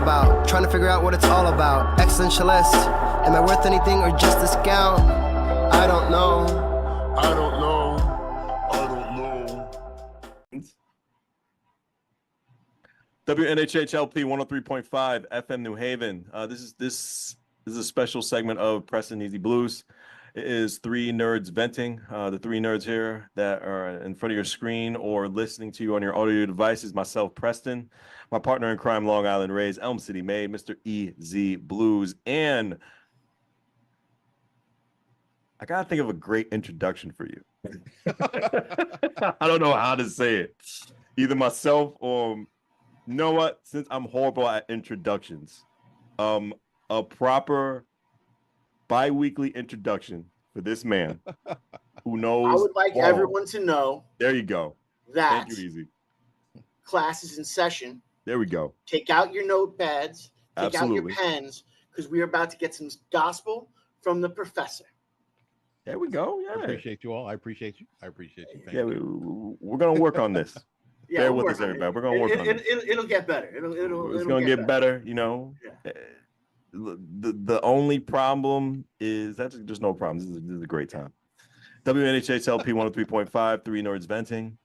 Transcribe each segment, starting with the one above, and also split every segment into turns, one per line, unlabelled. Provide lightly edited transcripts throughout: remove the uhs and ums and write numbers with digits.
about. Trying to figure out what it's all about. Existentialist. Am I worth anything or just a scout? I don't know. I don't know. I don't know.
WNHHLP 103.5 FM New Haven. This is a special segment of Preston Easy Blues. It is three nerds venting. The three nerds here that are in front of your screen or listening to you on your audio devices. Myself, Preston, my partner in crime, Long Island Rays, Elm City Made, Mr. EZ Blues, and I gotta think of a great introduction for you. I don't know how to say it. Either myself or you know what? Since I'm horrible at introductions, a proper bi-weekly introduction for this man who knows.
I would like everyone to know.
There you go.
That
Thank you, Easy.
Class is in session.
There we go.
Take out your notepads. Take
Absolutely.
out your pens, because we are about to get some gospel from the professor.
There we go. Yeah.
I appreciate you all. I appreciate you. Thank
you. We're gonna work on this.
Yeah,
bear with us, everybody. We're gonna work on it.
It'll get better.
It's gonna get better. You know.
Yeah.
The only problem is that there's no problem. This is a great time. WNHHLP 103.5, three nerds venting.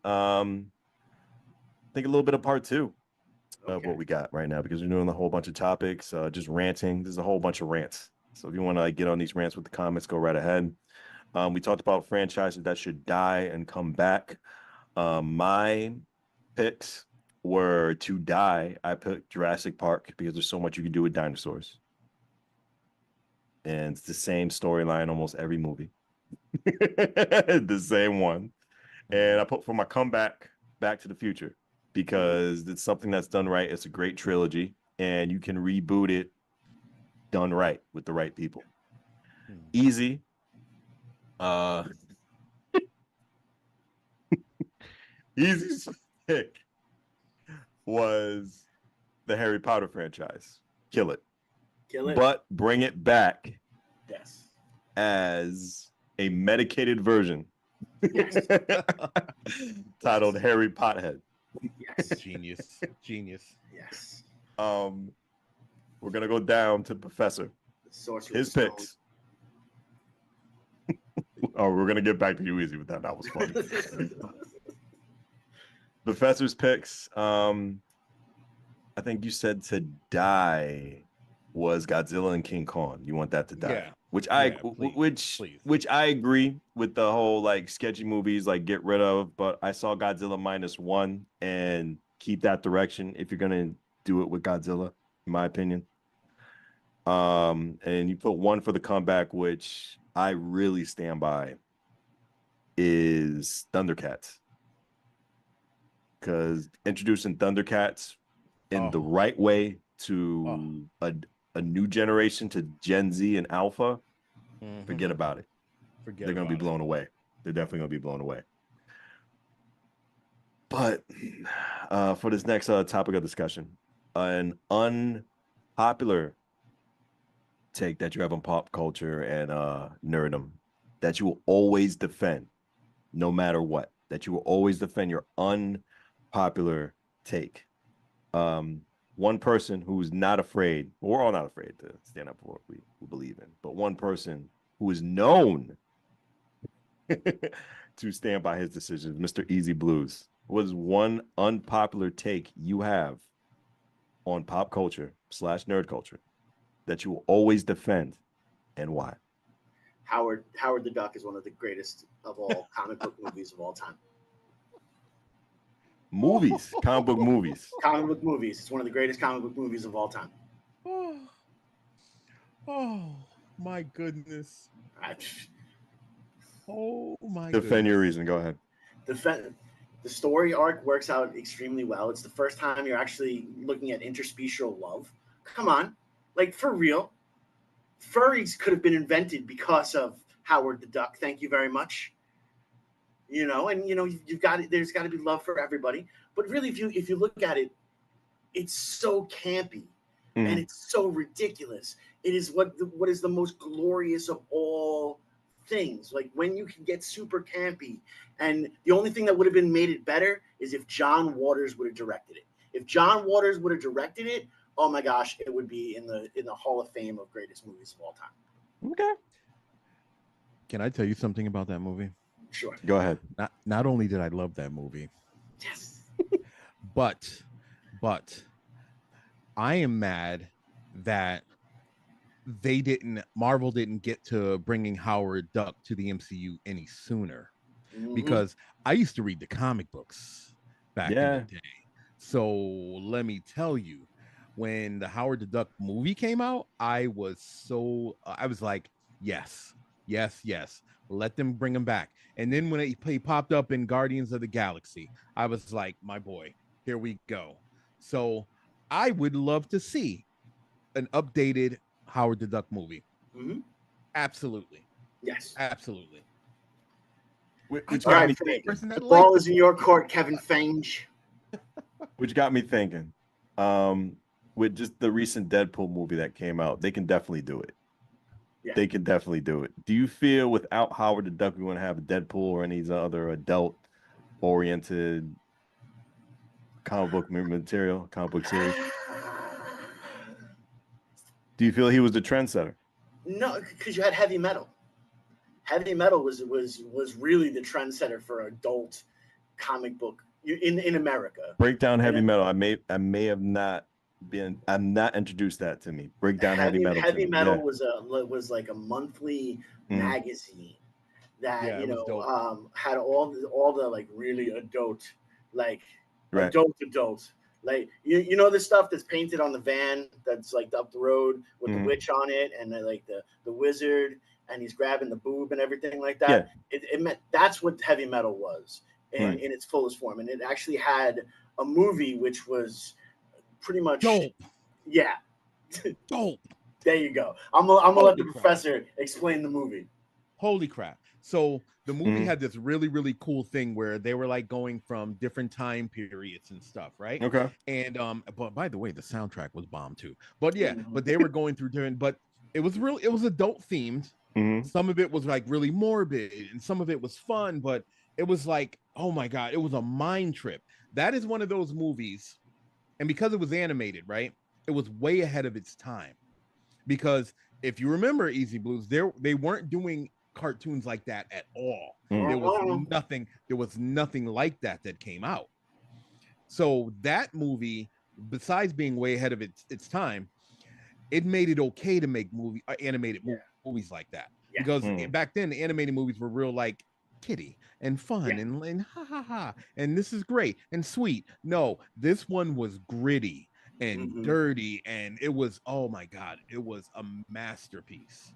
Think a little bit of part two of what we got right now, because we're doing a whole bunch of topics, just ranting. There's a whole bunch of rants. So if you want to get on these rants with the comments, go right ahead. We talked about franchises that should die and come back. My picks were to die. I picked Jurassic Park because there's so much you can do with dinosaurs. And it's the same storyline almost every movie. The same one. And I put for my comeback, Back to the Future, because it's something that's done right. It's a great trilogy, and you can reboot it done right with the right people. Easy. Easy's pick was the Harry Potter franchise. Kill it. But bring it back.
Yes.
As a medicated version.
Yes.
Titled Harry Pothead.
Yes.
Genius.
Yes.
We're gonna go down to Professor. His picks. Oh, we're gonna get back to you, Easy, with that. That was funny. Professor's picks. I think you said to die was Godzilla and King Kong. You want that to die?
Yeah.
Which
Please.
Which I agree with the whole like sketchy movies, like get rid of. But I saw Godzilla -1 and keep that direction if you're gonna do it with Godzilla, in my opinion. And you put one for the comeback, which I really stand by, is Thundercats. Because introducing Thundercats in the right way to a new generation, to Gen Z and Alpha, forget about it. They're going to be blown away. They're definitely going to be blown away. But for this next topic of discussion, an unpopular take that you have on pop culture and nerddom that you will always defend, no matter what, that you will always defend your unpopular take. One person who's not afraid, we're all not afraid to stand up for what we believe in, but one person who is known to stand by his decisions, Mr. Easy Blues. What is one unpopular take you have on pop culture / nerd culture that you will always defend, and why?
Howard the Duck is one of the greatest of all comic book movies of all time.
Movies, comic book movies.
Comic book movies. It's one of the greatest comic book movies of all time.
Oh my goodness. Oh my
Defend your reason. Go ahead.
The story arc works out extremely well. It's the first time you're actually looking at interspecial love. Come on. Like, for real. Furries could have been invented because of Howard the Duck. Thank you very much. You know, and there's got to be love for everybody. But really, if you look at it, it's so campy and it's so ridiculous. It is what is the most glorious of all things. Like, when you can get super campy, and the only thing that would have been made it better is if John Waters would have directed it. If John Waters would have directed it, oh my gosh, it would be in the Hall of Fame of greatest movies of all time.
Okay.
Can I tell you something about that movie?
Sure.
Go ahead.
Not only did I love that movie,
Yes.
but I am mad that Marvel didn't get to bringing Howard Duck to the MCU any sooner, because I used to read the comic books back in the day. So let me tell you, when the Howard the Duck movie came out, I was like, yes, let them bring him back. And then when he popped up in Guardians of the Galaxy, I was like, my boy, here we go. So I would love to see an updated Howard the Duck movie. Absolutely.
Yes.
Absolutely.
Which
All
got me
right,
thinking.
the ball is in your court, Kevin Feige.
Which got me thinking. With just the recent Deadpool movie that came out, they can definitely do it.
Yeah.
They can definitely do it. Do you feel without Howard the Duck, we want to have a Deadpool or any other adult-oriented comic book material, comic book series? Do you feel he was the trendsetter?
No, because you had heavy metal. Heavy metal was really the trendsetter for adult comic book in America.
Break down heavy metal. I may have not been. I'm not introduced that to me. Break down heavy metal.
Heavy metal
Yeah.
was like a monthly magazine that had all the like really adult adult. Like you know the stuff that's painted on the van that's like up the road with the witch on it and like the wizard and he's grabbing the boob and everything like that.
Yeah.
It meant that's what heavy metal was in its fullest form, and it actually had a movie which was pretty much
dope.
Yeah.
Dope.
There you go. I'm gonna let the professor explain the movie.
Holy crap. So the movie had this really, really cool thing where they were like going from different time periods and stuff, right?
Okay.
And but by the way, the soundtrack was bomb too. But yeah, but they were going through different, but it was adult themed. Some of it was like really morbid and some of it was fun, but it was like, oh my God, it was a mind trip. That is one of those movies. And because it was animated, right? It was way ahead of its time. Because if you remember Easy Blues, they weren't doing cartoons like that at all. There was nothing like that came out. So that movie, besides being way ahead of its time, it made it okay to make animated movies like that. Because back then the animated movies were real like kitty and fun and ha ha ha and this is great and sweet. No, this one was gritty and dirty, and it was, oh my God, it was a masterpiece.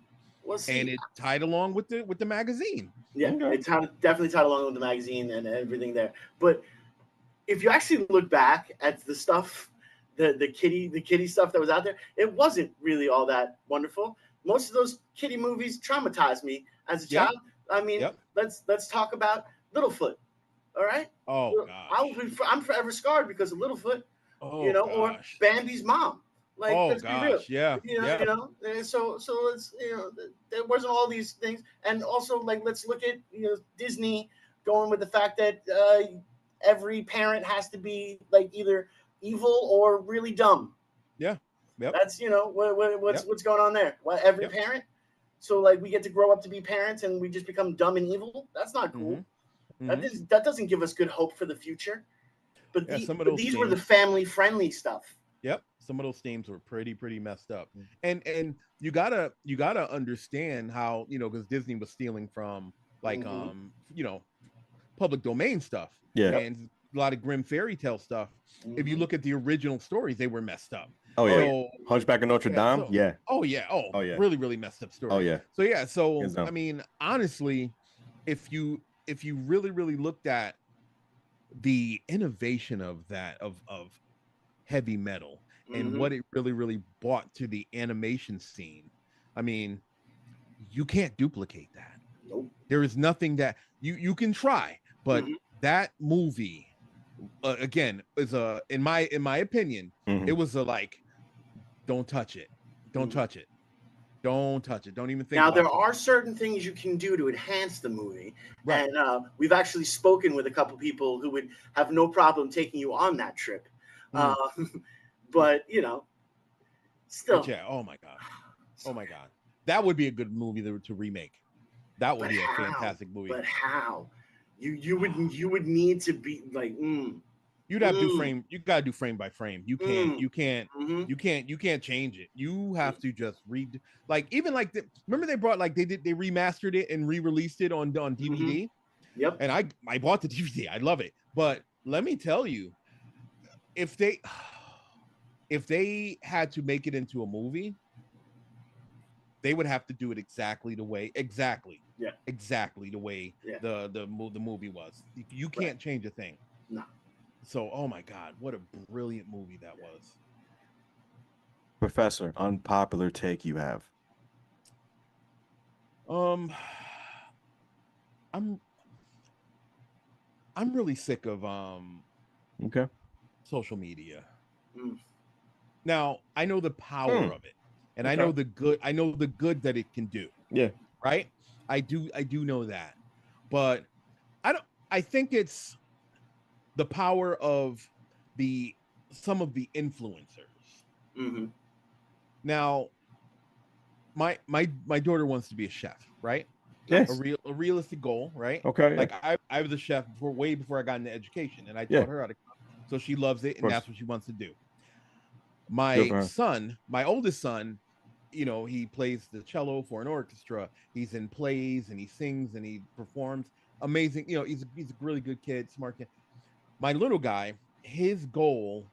And it tied along with the magazine.
Yeah, it definitely tied along with the magazine and everything there. But if you actually look back at the stuff, the kitty stuff that was out there, it wasn't really all that wonderful. Most of those kitty movies traumatized me as a child. I mean, let's talk about Littlefoot. All right.
Oh gosh.
I'm forever scarred because of Littlefoot.
Oh,
or Bambi's mom. Like, let's be real.
Yeah.
You know. So let's there wasn't all these things, and also like let's look at Disney going with the fact that every parent has to be like either evil or really dumb.
Yeah. Yep.
That's what's going on there. Well, every parent. So like we get to grow up to be parents and we just become dumb and evil. That's not cool. That doesn't give us good hope for the future. But these were the family-friendly stuff.
Yep, some of those themes were pretty messed up, and you gotta understand how because Disney was stealing from like public domain stuff, and a lot of grim fairy tale stuff. If you look at the original stories, they were messed up.
Oh yeah, so, Hunchback of Notre Dame.
Oh yeah. Really messed up story.
Oh yeah.
So I mean, honestly, if you really looked at the innovation of heavy metal and what it really brought to the animation scene, I mean, you can't duplicate that.
Nope.
There is nothing that you can try, but that movie again is in my opinion, it was like, don't touch it, don't touch it. Don't touch it. Don't even think.
Now, there are certain things you can do to enhance the movie. Right. And we've actually spoken with a couple people who would have no problem taking you on that trip. But, Still,
But yeah, oh my god, that would be a good movie to remake. That would
but
be a
how?
fantastic movie.
But how? You would need to be like,
You'd have to do frame. You gotta do frame by frame. You can't.
mhm.
You can't change it. You have to just read. Like even like remember they brought like they remastered it and re-released it on DVD.
Yep.
And I bought the DVD. I love it. But let me tell you, if they had to make it into a movie, they would have to do it exactly the way the movie was. You can't change a thing.
No.
So, oh my god, what a brilliant movie that was.
Professor, unpopular take you have.
I'm really sick of
Okay.
social media.
Mm.
Now, I know the power of it. And I know the good that it can do.
Yeah.
Right? I do know that. But I think it's the power of some of the influencers.
Mm-hmm.
Now, my daughter wants to be a chef, right?
Yes.
A realistic goal, right?
Okay.
Like I was a chef way before I got into education, and I taught her how to cook. So she loves it, and that's what she wants to do. My son, my oldest son, he plays the cello for an orchestra. He's in plays and he sings and he performs. Amazing. He's a really good kid, smart kid. My little guy, his goal,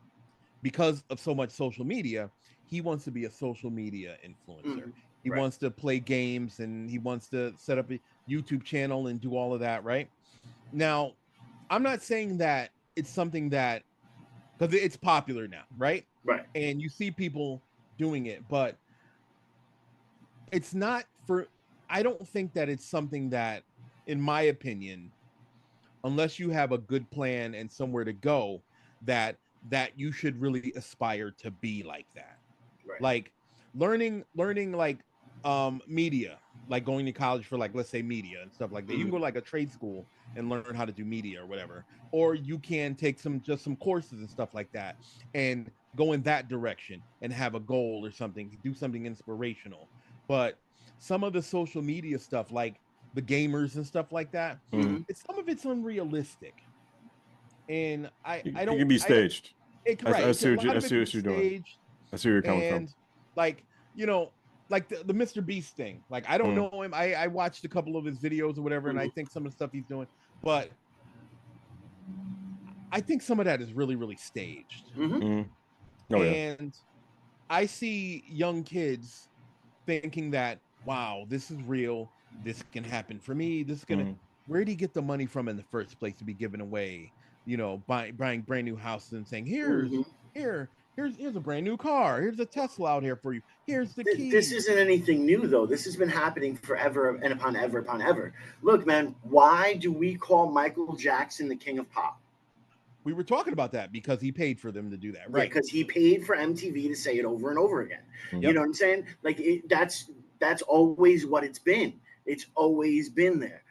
because of so much social media, he wants to be a social media influencer. Mm-hmm. He wants to play games and he wants to set up a YouTube channel and do all of that, right? Now, I'm not saying that it's something that, because it's popular now, right?
Right.
And you see people doing it, but it's not I don't think that it's something that, in my opinion, unless you have a good plan and somewhere to go, that you should really aspire to be like that. Right. Like learning like media, like going to college for like, let's say, media and stuff like that. Mm-hmm. You can go to like a trade school and learn how to do media or whatever, or you can take some courses and stuff like that and go in that direction and have a goal or something, do something inspirational. But some of the social media stuff, like the gamers and stuff like that, mm-hmm. Some of it's unrealistic, and I don't. It
can be staged.
I see what
you're doing. I see where you're coming from.
Like like the Mr. Beast thing. Like I don't know him. I watched a couple of his videos or whatever, and I think some of the stuff he's doing, but I think some of that is really, really staged.
Mm-hmm.
Mm-hmm. Oh,
and I see young kids thinking that, wow, this is real. This can happen for me. This is gonna. Mm-hmm. Where did he get the money from in the first place to be given away? Buying brand new houses and saying, here's a brand new car. Here's a Tesla out here for you. Here's the key.
This isn't anything new, though. This has been happening forever and upon ever. Look, man, why do we call Michael Jackson the king of pop?
We were talking about that because he paid for them to do that, right?
Because he paid for MTV to say it over and over again. Yep. You know what I'm saying? Like that's always what it's been. It's always been there.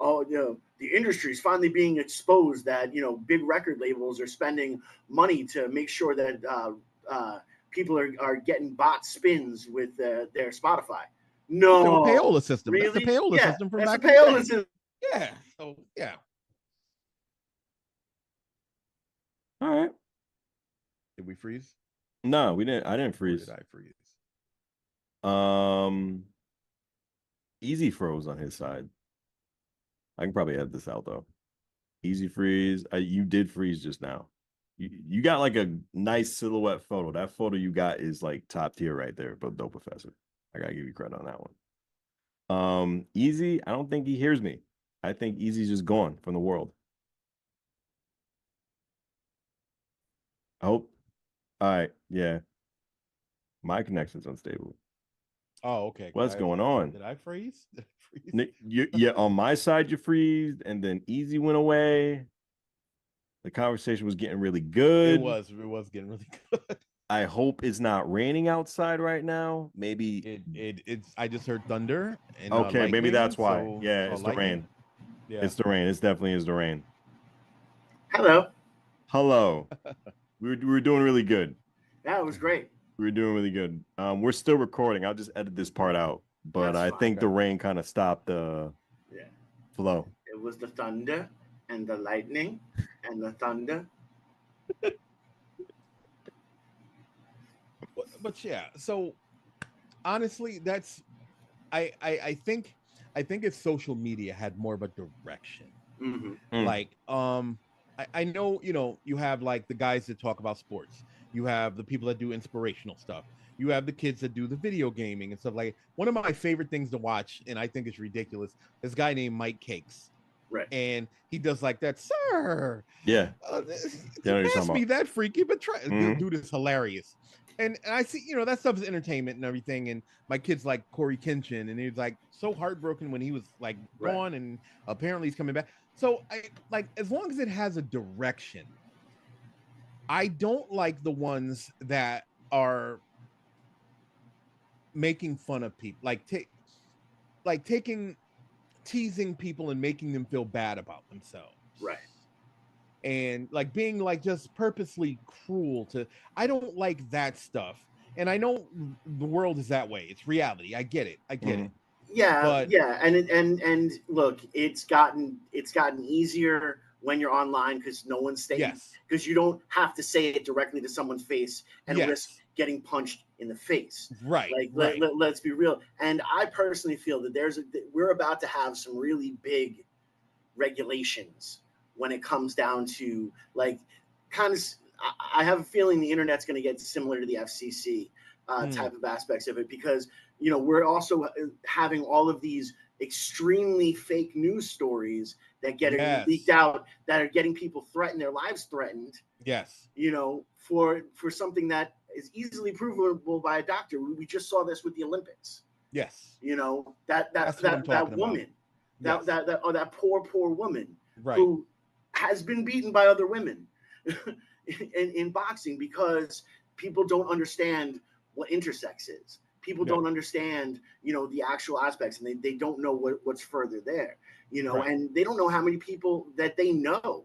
Oh, the industry is finally being exposed that, big record labels are spending money to make sure that people are getting bot spins with their Spotify. No.
The payola system.
Really?
That's the payola system from back
in the day. System.
Yeah. So, yeah.
All right.
Did we freeze?
No, we didn't. I didn't freeze.
Or did I freeze?
Easy froze on his side. I can probably edit this out though. Easy freeze. You did freeze just now. You got like a nice silhouette photo. That photo you got is like top tier right there. But no, Professor, I gotta give you credit on that one. Easy. I don't think he hears me. I think Easy's just gone from the world. I hope. All right. Yeah. My connection's unstable.
Oh, okay.
What's going on?
Did I freeze?
Yeah, on my side you freeze, and then Easy went away. The conversation was getting really good.
It was getting really good.
I hope it's not raining outside right now. Maybe
it's. I just heard thunder. And,
okay,
lightning,
maybe that's why.
So,
yeah, it's the rain. Yeah, it's the rain. It's definitely is the rain.
Hello.
We were doing really good.
Yeah, it was great.
We're doing really good. We're still recording. I'll just edit this part out. But
That's
I
fine.
think the rain kind of stopped the flow.
It was the thunder and the lightning and the thunder.
But yeah, so honestly, that's I think if social media had more of a direction.
Mm-hmm.
Like I know, you have like the guys that talk about sports, you have the people that do inspirational stuff, you have the kids that do the video gaming and stuff. Like, one of my favorite things to watch, and I think it's ridiculous, this guy named Mike Cakes.
Right.
And he does like that, sir.
Yeah.
It must be that freaky, but dude is hilarious. And I see, that stuff is entertainment and everything. And my kid's like Corey Kinchin, and he was like so heartbroken when he was like gone, and apparently he's coming back. So I like, as long as it has a direction. I don't like the ones that are making fun of people, like teasing people and making them feel bad about themselves.
Right.
And like being like just purposely cruel to, I don't like that stuff. And I know the world is that way. It's reality. I get it.
Yeah,
but,
and look, it's gotten easier when you're online because no one's staying, because you don't have to say it directly to someone's face and risk getting punched in the face.
Right.
Like let's be real. And I personally feel that we're about to have some really big regulations when it comes down to like kind of. I have a feeling the internet's going to get similar to the FCC type of aspects of it, because we're also having all of these extremely fake news stories that get leaked out, that are getting people threatened, their lives threatened.
Yes.
For something that is easily provable by a doctor. We just saw this with the Olympics.
Yes.
That woman, that poor woman,
right,
who has been beaten by other women in boxing, because people don't understand what intersex is. People don't understand, the actual aspects, and they don't know what's further there, and they don't know how many people that they know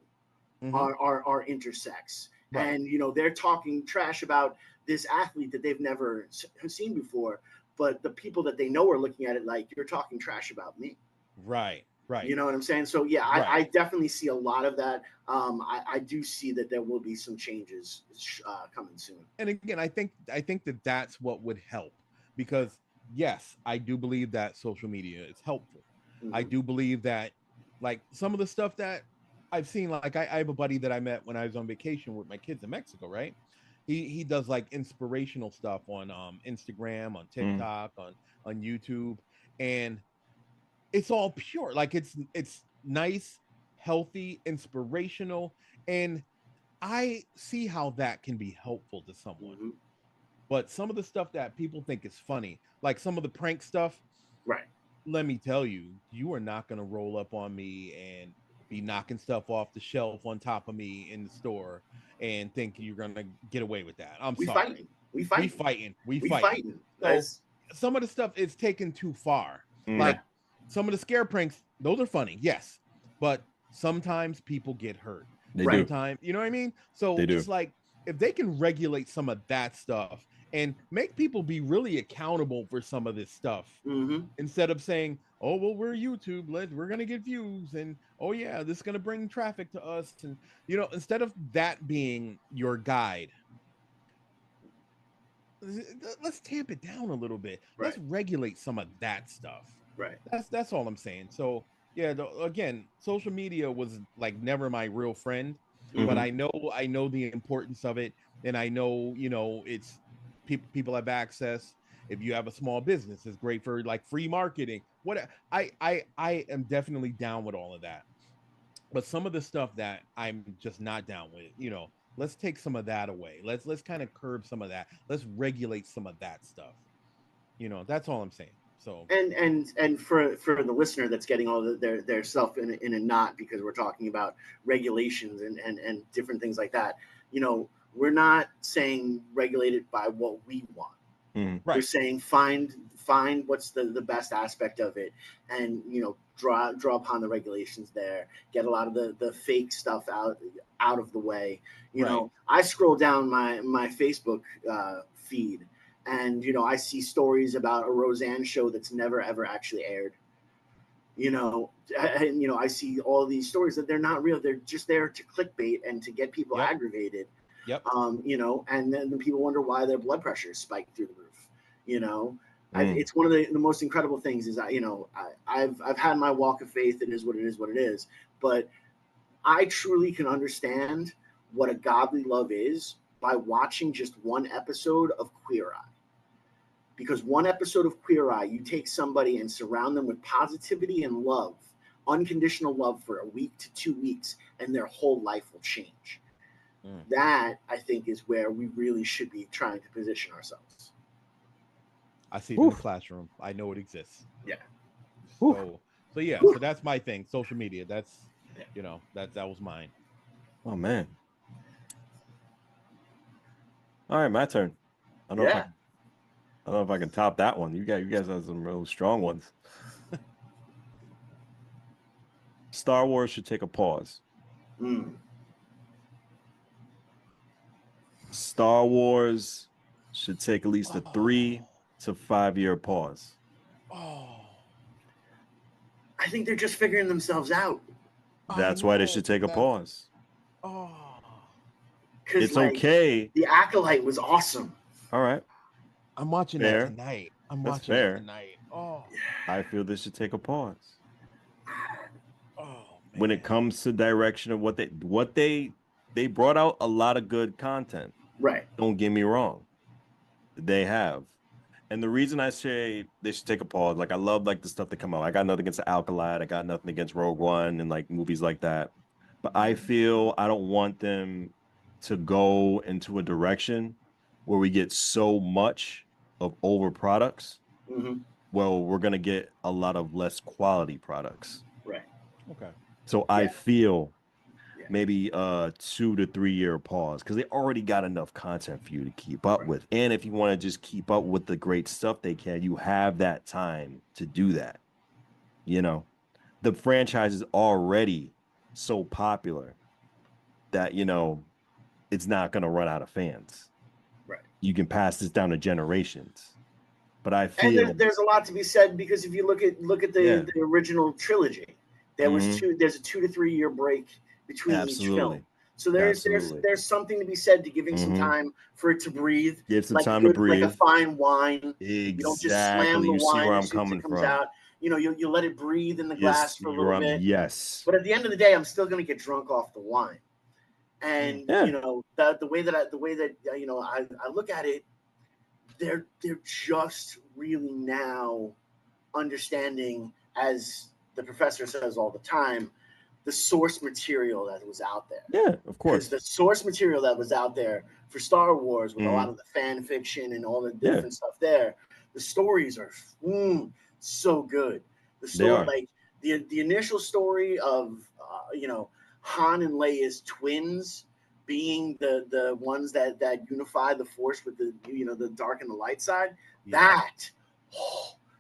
are intersex. Right. And, they're talking trash about this athlete that they've never seen before, but the people that they know are looking at it like, you're talking trash about me.
Right. Right.
You know what I'm saying? So, yeah, I definitely see a lot of that. I do see that there will be some changes coming soon.
And again, I think that that's what would help, because yes, I do believe that social media is helpful. I do believe that, like, some of the stuff that I've seen, like I have a buddy that I met when I was on vacation with my kids in Mexico, right? He does like inspirational stuff on Instagram, on TikTok, on YouTube, and it's all pure. Like it's nice, healthy, inspirational, and I see how that can be helpful to someone. But some of the stuff that people think is funny, like some of the prank stuff,
right?
Let me tell you, you are not going to roll up on me and be knocking stuff off the shelf on top of me in the store and think you're going to get away with that.
We fighting.
So some of the stuff is taken too far. Like some of the scare pranks, those are funny, yes, but sometimes people get hurt. Sometimes, you know what I mean? So it's like, if they can regulate some of that stuff and make people be really accountable for some of this stuff, instead of saying, oh, well, we're YouTube, we're going to get views, and oh yeah, this is going to bring traffic to us. And, instead of that being your guide, let's tamp it down a little bit. Right. Let's regulate some of that stuff.
Right.
That's all I'm saying. So yeah, again, social media was like never my real friend, but I know the importance of it, and I know, it's people have access. If you have a small business, it's great for like free marketing. What I am definitely down with all of that. But some of the stuff that I'm just not down with, let's take some of that away. Let's kind of curb some of that. Let's regulate some of that stuff. That's all I'm saying. So
and for the listener that's getting all their stuff in a knot, because we're talking about regulations and different things like that, we're not saying regulate it by what we want.
Right.
We're saying find what's the best aspect of it, and draw upon the regulations there, get a lot of the fake stuff out of the way. You know, I scroll down my Facebook feed, and I see stories about a Roseanne show that's never ever actually aired. And I see all these stories that they're not real. They're just there to clickbait and to get people aggravated.
Yep.
And then people wonder why their blood pressure is spiked through the roof. It's one of the most incredible things is I've had my walk of faith. It is what it is. But I truly can understand what a godly love is by watching just one episode of Queer Eye. Because one episode of Queer Eye, you take somebody and surround them with positivity and love, unconditional love for a week to 2 weeks, and their whole life will change. That, I think, is where we really should be trying to position ourselves.
I see it in the classroom. I know it exists.
Yeah.
So that's my thing. Social media. That's, that was mine.
Oh, man. All right, my turn. I don't know if I can top that one. You guys have some real strong ones. Star Wars should take a pause. Star Wars should take at least a 3 to 5 year pause.
I think they're just figuring themselves out.
That's why they should take a pause. It's
like,
okay.
The Acolyte was awesome.
All right.
I'm watching that tonight. That's fair. Tonight.
I feel this should take a pause.
Man.
When it comes to direction of what they brought out a lot of good content.
Right.
Don't get me wrong. They have. And the reason I say they should take a pause, like I love like the stuff that come out. I got nothing against the Alkalite. I got nothing against Rogue One and like movies like that. But I feel I don't want them to go into a direction where we get so much of over products. Well, we're gonna get a lot of less quality products.
Right.
Okay.
So I feel maybe a 2 to 3 year pause because they already got enough content for you to keep up with. And if you want to just keep up with the great stuff they can, you have that time to do that. The franchise is already so popular that it's not going to run out of fans.
Right.
You can pass this down to generations. But I feel
and there's a lot to be said because if you look at the original trilogy, there's a 2 to 3 year break between each film. So there's something to be said to giving some time for it to breathe.
Give some time to breathe.
Like a fine wine.
Exactly.
You don't just slam the wine
see where I'm
as soon as
coming
it comes
from.
out. You let it breathe in the glass for a little bit.
Yes.
But at the end of the day, I'm still going to get drunk off the wine. And the way that I look at it, they're just really now understanding, as the professor says all the time, the source material that was out there.
Yeah, of course.
The source material that was out there for Star Wars with a lot of the fan fiction and all the different stuff there, the stories are so good. The story, like the initial story of Han and Leia's twins being the ones that unify the Force with the the dark and the light side.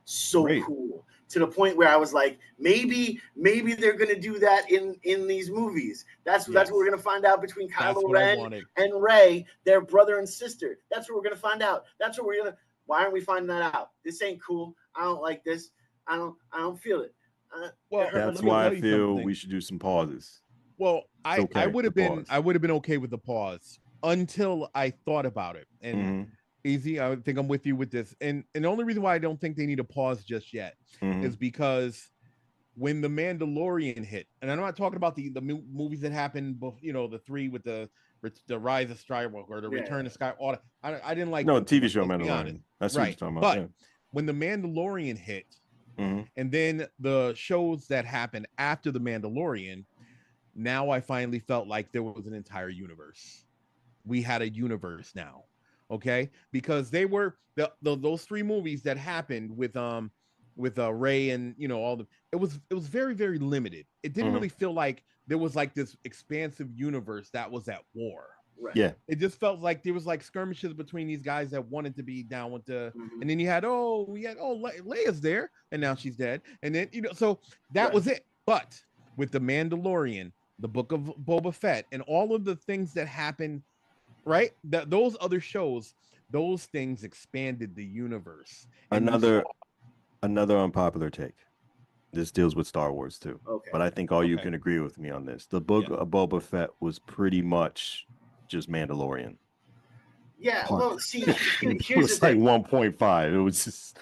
So cool. To the point where I was like, maybe they're gonna do that in these movies. That's what we're gonna find out between Kylo Ren and Rey, their brother and sister. That's what we're gonna find out. That's what we're gonna. Why aren't we finding that out? This ain't cool. I don't like this. I don't feel it.
That's why I feel we should do some pauses.
Well, I would have been okay with the pause until I thought about it. And Easy, I think I'm with you with this. And the only reason why I don't think they need a pause just yet is because when The Mandalorian hit, and I'm not talking about the movies that happened, the 3 with the Rise of Skywalker or the Return of Skywalker. I didn't like
TV show Mandalorian. That's what you're talking about.
But when The Mandalorian hit, and then the shows that happened after The Mandalorian, now I finally felt like there was an entire universe. We had a universe now. Okay, because they were those 3 movies that happened with Rey and all the it was very, very limited. It didn't really feel like there was like this expansive universe that was at war.
Right.
Yeah.
It just felt like there was like skirmishes between these guys that wanted to be down with the, and then you had Leia's there, and now she's dead, and then so that was it. But with the Mandalorian, the Book of Boba Fett, and all of the things that happened, right? That those other shows, those things expanded the universe. And
Another unpopular take. This deals with Star Wars too.
Okay.
But I think all you can agree with me on this. The Book of Boba Fett was pretty much just Mandalorian.
Yeah. Well, see,
it
here's
was
the
like
thing.
1.5. It was just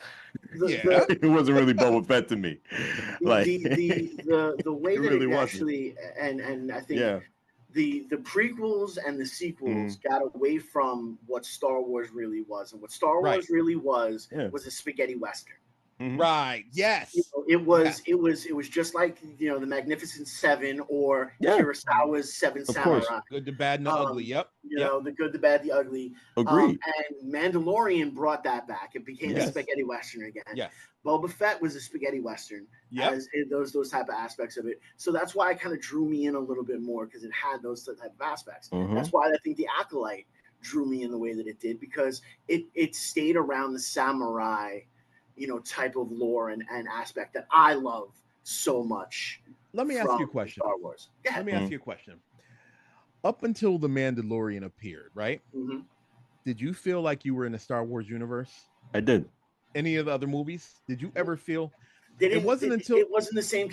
it wasn't really Boba Fett to me. Like
the way that
really
it
wasn't.
actually and I think the prequels and the sequels got away from what Star Wars really was, and what Star Wars really was a spaghetti western.
Right. Yes.
It was just like the Magnificent Seven or Kurosawa's Seven Samurai.
Good, the bad, and the ugly. Yep.
The good, the bad, the ugly.
Agreed.
And Mandalorian brought that back. It became a spaghetti western again.
Yes.
Boba Fett was a spaghetti western. As those type of aspects of it. So that's why it kind of drew me in a little bit more, because it had those type of aspects. That's why I think the Acolyte drew me in the way that it did, because it stayed around the samurai type of lore and aspect that I love so much.
Let me ask you a question.
Star Wars.
Let me ask you a question. Up until The Mandalorian appeared, right? Did you feel like you were in the Star Wars universe?
I did.
Any of the other movies? Did you ever feel?
It wasn't the same,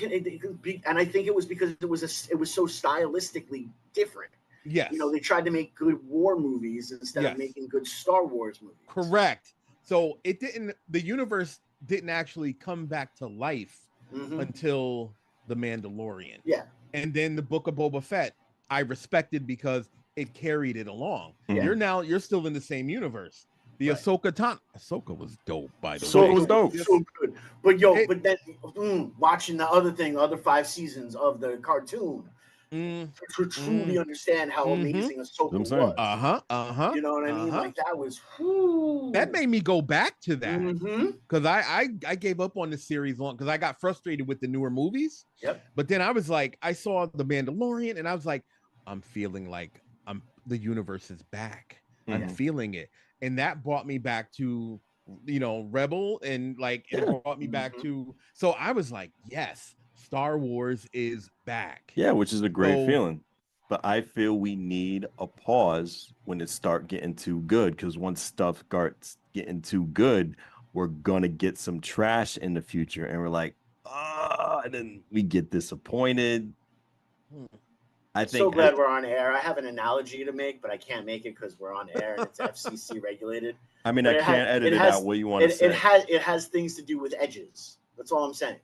and I think it was because it was so stylistically different.
Yes.
They tried to make good war movies instead of making good Star Wars movies.
Correct. So the universe didn't actually come back to life until The Mandalorian.
Yeah.
And then the Book of Boba Fett, I respected because it carried it along. You're still in the same universe. The Ahsoka was dope, by the way.
Ahsoka was dope.
So good. But then watching the other 5 seasons of the cartoon, to truly understand how amazing Ahsoka was. You know what I mean? Like that was
that made me go back to that, because I gave up on the series long because I got frustrated with the newer movies. But then I was like, I saw The Mandalorian and I was like, I'm feeling like the universe is back. I'm feeling it, and that brought me back to Rebel, and like it brought me back to. So I was like, yes. Star Wars is back.
Yeah, which is a great feeling. But I feel we need a pause when it start getting too good, because once stuff starts getting too good, we're gonna get some trash in the future, and we're like, and then we get disappointed. I think.
So glad we're on air. I have an analogy to make, but I can't make it because we're on air and it's FCC regulated.
I mean, I can't edit it out. What you want to say?
It has things to do with edges. That's all I'm saying.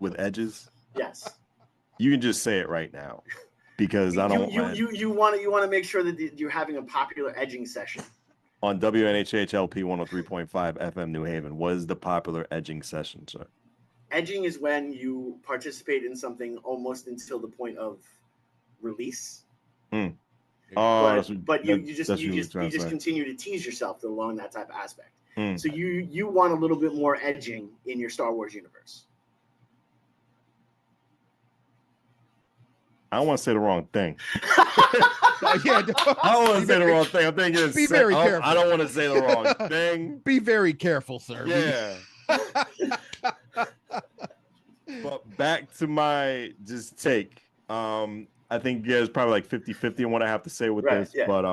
With edges?
Yes.
You can just say it right now, because I don't.
You want to make sure that you're having a popular edging session
on WNHHLP 103.5 FM New Haven. What is the popular edging session, sir?
Edging is when you participate in something almost until the point of release. But you just continue to tease yourself along that type of aspect. So you want a little bit more edging in your Star Wars universe.
I don't want to say the wrong thing. I don't want to say the wrong thing. I'm thinking.
Be very careful.
I don't want to say the wrong thing.
Be very careful, sir.
Yeah. But back to my take. I think there's probably like 50-50 in what I have to say with this. Yeah, but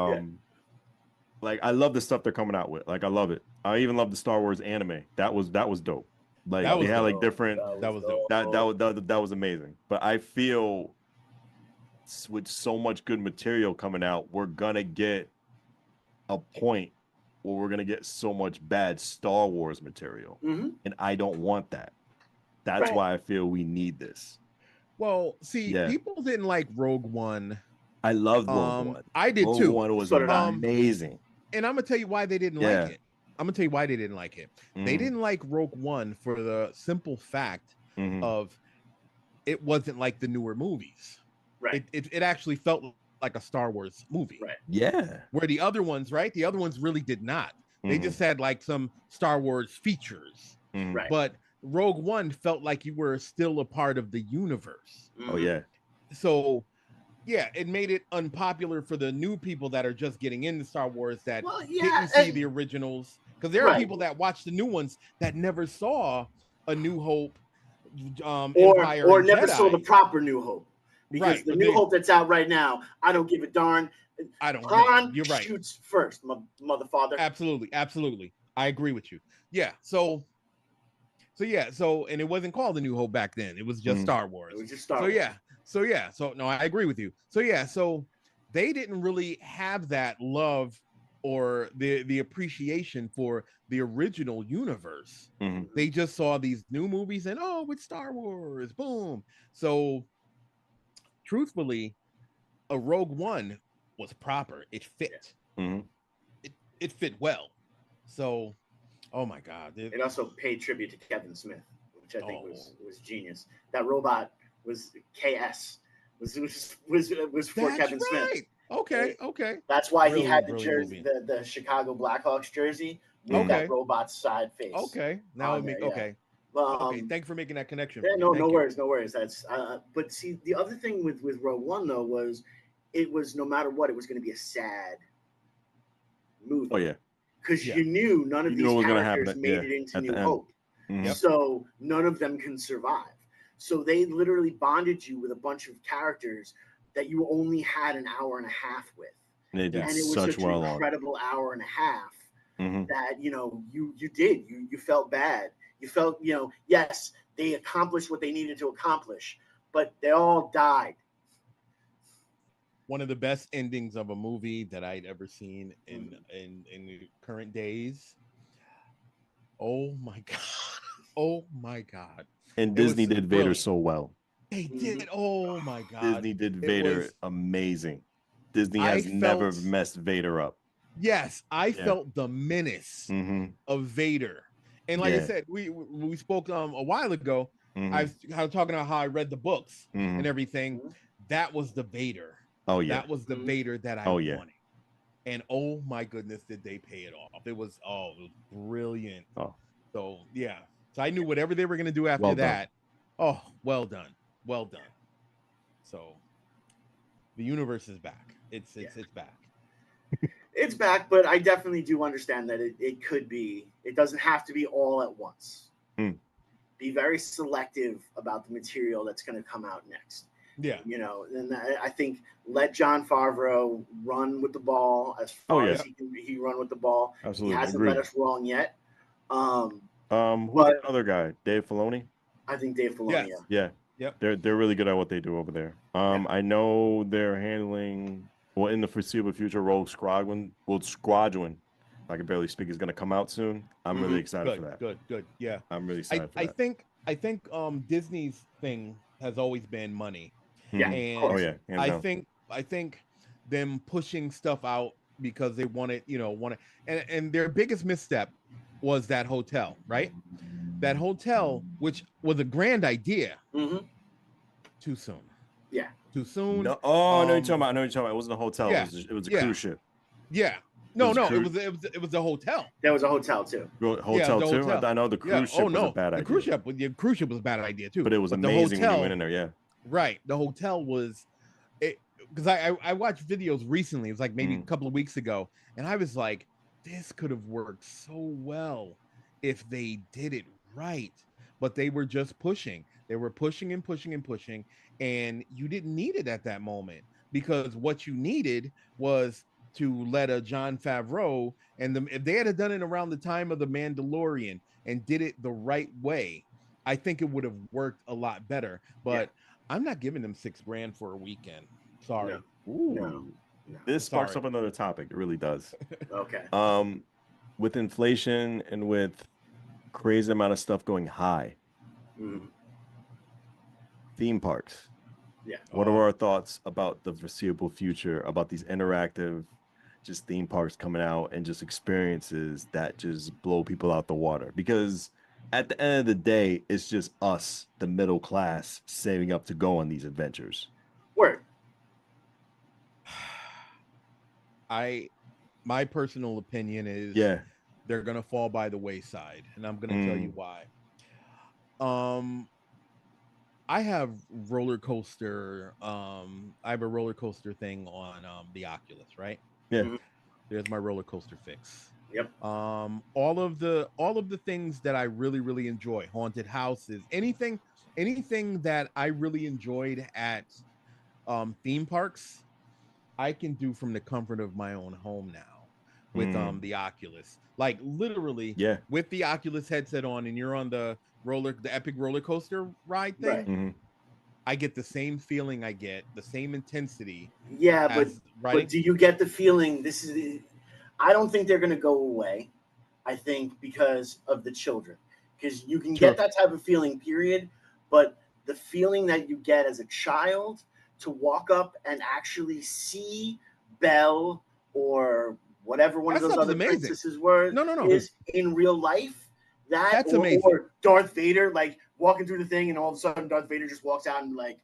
like I love the stuff they're coming out with. Like I love it. I even love the Star Wars anime. That was dope. Like they had like different.
That was dope.
That was amazing. But I feel with so much good material coming out, we're gonna get a point where we're gonna get so much bad Star Wars material, and I don't want that. That's why I feel we need this.
Well, see, people didn't like Rogue One.
I loved Rogue One.
I did too.
Rogue One was amazing,
and I'm gonna tell you why they didn't like it. They didn't like Rogue One for the simple fact of it wasn't like the newer movies.
Right.
It actually felt like a Star Wars movie.
Right.
Yeah.
Where the other ones, the other ones really did not. They just had like some Star Wars features.
Right.
But Rogue One felt like you were still a part of the universe.
Oh yeah.
So, it made it unpopular for the new people that are just getting into Star Wars that
Well, yeah,
didn't see the originals, because there are
right.
people that watch the new ones that never saw A New Hope, Empire,
or
and
never saw the
Jedi.
proper New Hope, because
Right,
the New Hope that's out right now, I don't give a darn.
I don't know.
Han
You're right.
shoots first, mother father.
Absolutely. I agree with you. Yeah. So and it wasn't called A New Hope back then. It was just Star Wars.
It was just Star Wars.
So no, I agree with you. So they didn't really have that love or the appreciation for the original universe. They just saw these new movies and it's Star Wars, boom. So truthfully, a Rogue One was proper. It fit. It fit well. So, oh my God!
It also paid tribute to Kevin Smith, which I think was genius. That robot was KS. Was for Kevin Smith.
Okay.
That's why
really,
he had the
really
jersey, the Chicago Blackhawks jersey with that robot's side face.
Okay, now it makes okay. Thanks for making that connection.
Yeah, no worries. That's but see, the other thing with Rogue One though was, it was, no matter what, it was going to be a sad movie.
Oh yeah,
because you knew none of these characters made it into New Hope, so none of them can survive. So they literally bonded you with a bunch of characters that you only had an hour and a half with,
and it was
such an incredible hour and a half that you felt bad. You felt, yes, they accomplished what they needed to accomplish, but they all died.
One of the best endings of a movie that I'd ever seen in the current days. Oh my God.
And Disney did Vader so well.
They did. Oh my God.
Disney did Vader amazing. Disney has never messed Vader up.
Yes, I felt the menace of Vader. And like I said, we spoke a while ago. I was talking about how I read the books and everything. That was the Vader.
Oh yeah,
that was the Vader that I wanted. And oh my goodness, did they pay it off? It was brilliant. So yeah, so I knew whatever they were going to do after that. Oh, well done. So the universe is back. It's back.
It's back, but I definitely do understand that it could be. It doesn't have to be all at once. Be very selective about the material that's going to come out next.
Yeah,
and I think let Jon Favreau run with the ball as far as he run with the ball.
Absolutely,
he hasn't let us wrong yet.
Who's the other guy? Dave Filoni.
I think Dave Filoni.
Yes. Yeah. Yep. They're really good at what they do over there. I know they're handling in the foreseeable future. Rogue Squadron. I can barely speak. Is going to come out soon. I'm really excited for that.
Good. Yeah,
I'm really excited for that.
I think Disney's thing has always been money.
Yeah.
And I think them pushing stuff out because they wanted, and their biggest misstep was that hotel, right? That hotel, which was a grand idea, too soon.
Yeah.
Too soon.
No, I know you're talking about. It wasn't a hotel. Yeah. It was a cruise ship.
Yeah. No, it was a hotel.
There was a hotel too.
Hotel. I know the cruise ship was a bad idea.
The cruise ship was a bad idea too.
But it was amazing when you went in there. Yeah.
Right. The hotel was because I watched videos recently. It was like maybe a couple of weeks ago, and I was like, this could have worked so well if they did it right. But they were just pushing. They were pushing and pushing and pushing, and you didn't need it at that moment, because what you needed was to let a Jon Favreau if they had done it around the time of The Mandalorian and did it the right way, I think it would have worked a lot better. But I'm not giving them $6,000 for a weekend. Sorry.
No.
This sparks up another topic. It really does.
Okay.
With inflation and with crazy amount of stuff going high, theme parks.
Yeah.
What are our thoughts about the foreseeable future, about these interactive just theme parks coming out and just experiences that just blow people out the water? Because at the end of the day, it's just us, the middle class, saving up to go on these adventures.
Word.
My personal opinion is they're gonna fall by the wayside, and I'm gonna tell you why. I have roller coaster. I have a roller coaster thing on the Oculus, right?
Yeah.
Mhm.
There's my roller coaster fix.
Yep.
All of the things that I really really enjoy, haunted houses, anything that I really enjoyed at theme parks, I can do from the comfort of my own home now with the Oculus. Like literally
Yeah.
with the Oculus headset on and you're on the epic roller coaster ride thing,
Right.
I get the same feeling, I get the same intensity
Yeah,
as
but
riding.
do you get the feeling I don't think they're going to go away. I think because of the children, because you can get
True.
that type of feeling, period. But the feeling that you get as a child to walk up and actually see Belle or whatever one
That
of those
stuff is
other
amazing.
princesses were
No.
is in real life, that
That's amazing.
or Darth Vader like walking through the thing and all of a sudden Darth Vader just walks out and like,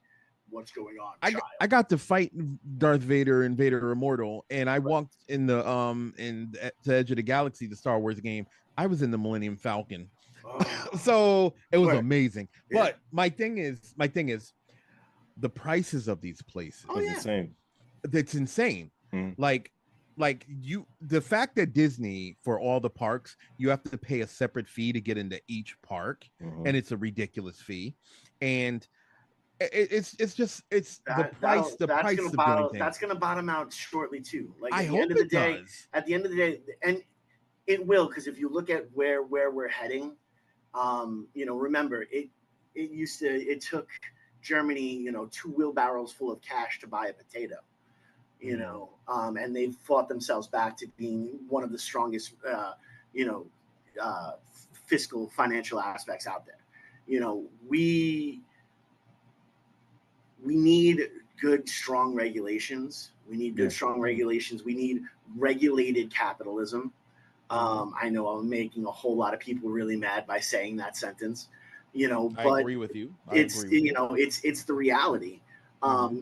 what's going on, child?
I got to fight Darth Vader and Vader Immortal, and I walked in the to Edge of the Galaxy, the Star Wars game. I was in the Millennium Falcon, so it was amazing.
Yeah.
But my thing is, the prices of these places.
Oh,
It's
yeah.
insane.
It's insane.
Mhm.
Like the fact that Disney, for all the parks, you have to pay a separate fee to get into each park, and it's a ridiculous fee, and it's the price of doing things.
That's gonna bottom out shortly too. Like
I
at the
hope
end of the
it
day,
does.
at the end of the day, and it will, because if you look at where we're heading, remember it took Germany, 2 wheelbarrows full of cash to buy a potato, and they've fought themselves back to being one of the strongest, fiscal financial aspects out there. We need good, strong regulations. We need good, strong regulations. We need regulated capitalism. I know I'm making a whole lot of people really mad by saying that sentence,
I
but
agree with you.
it's the reality.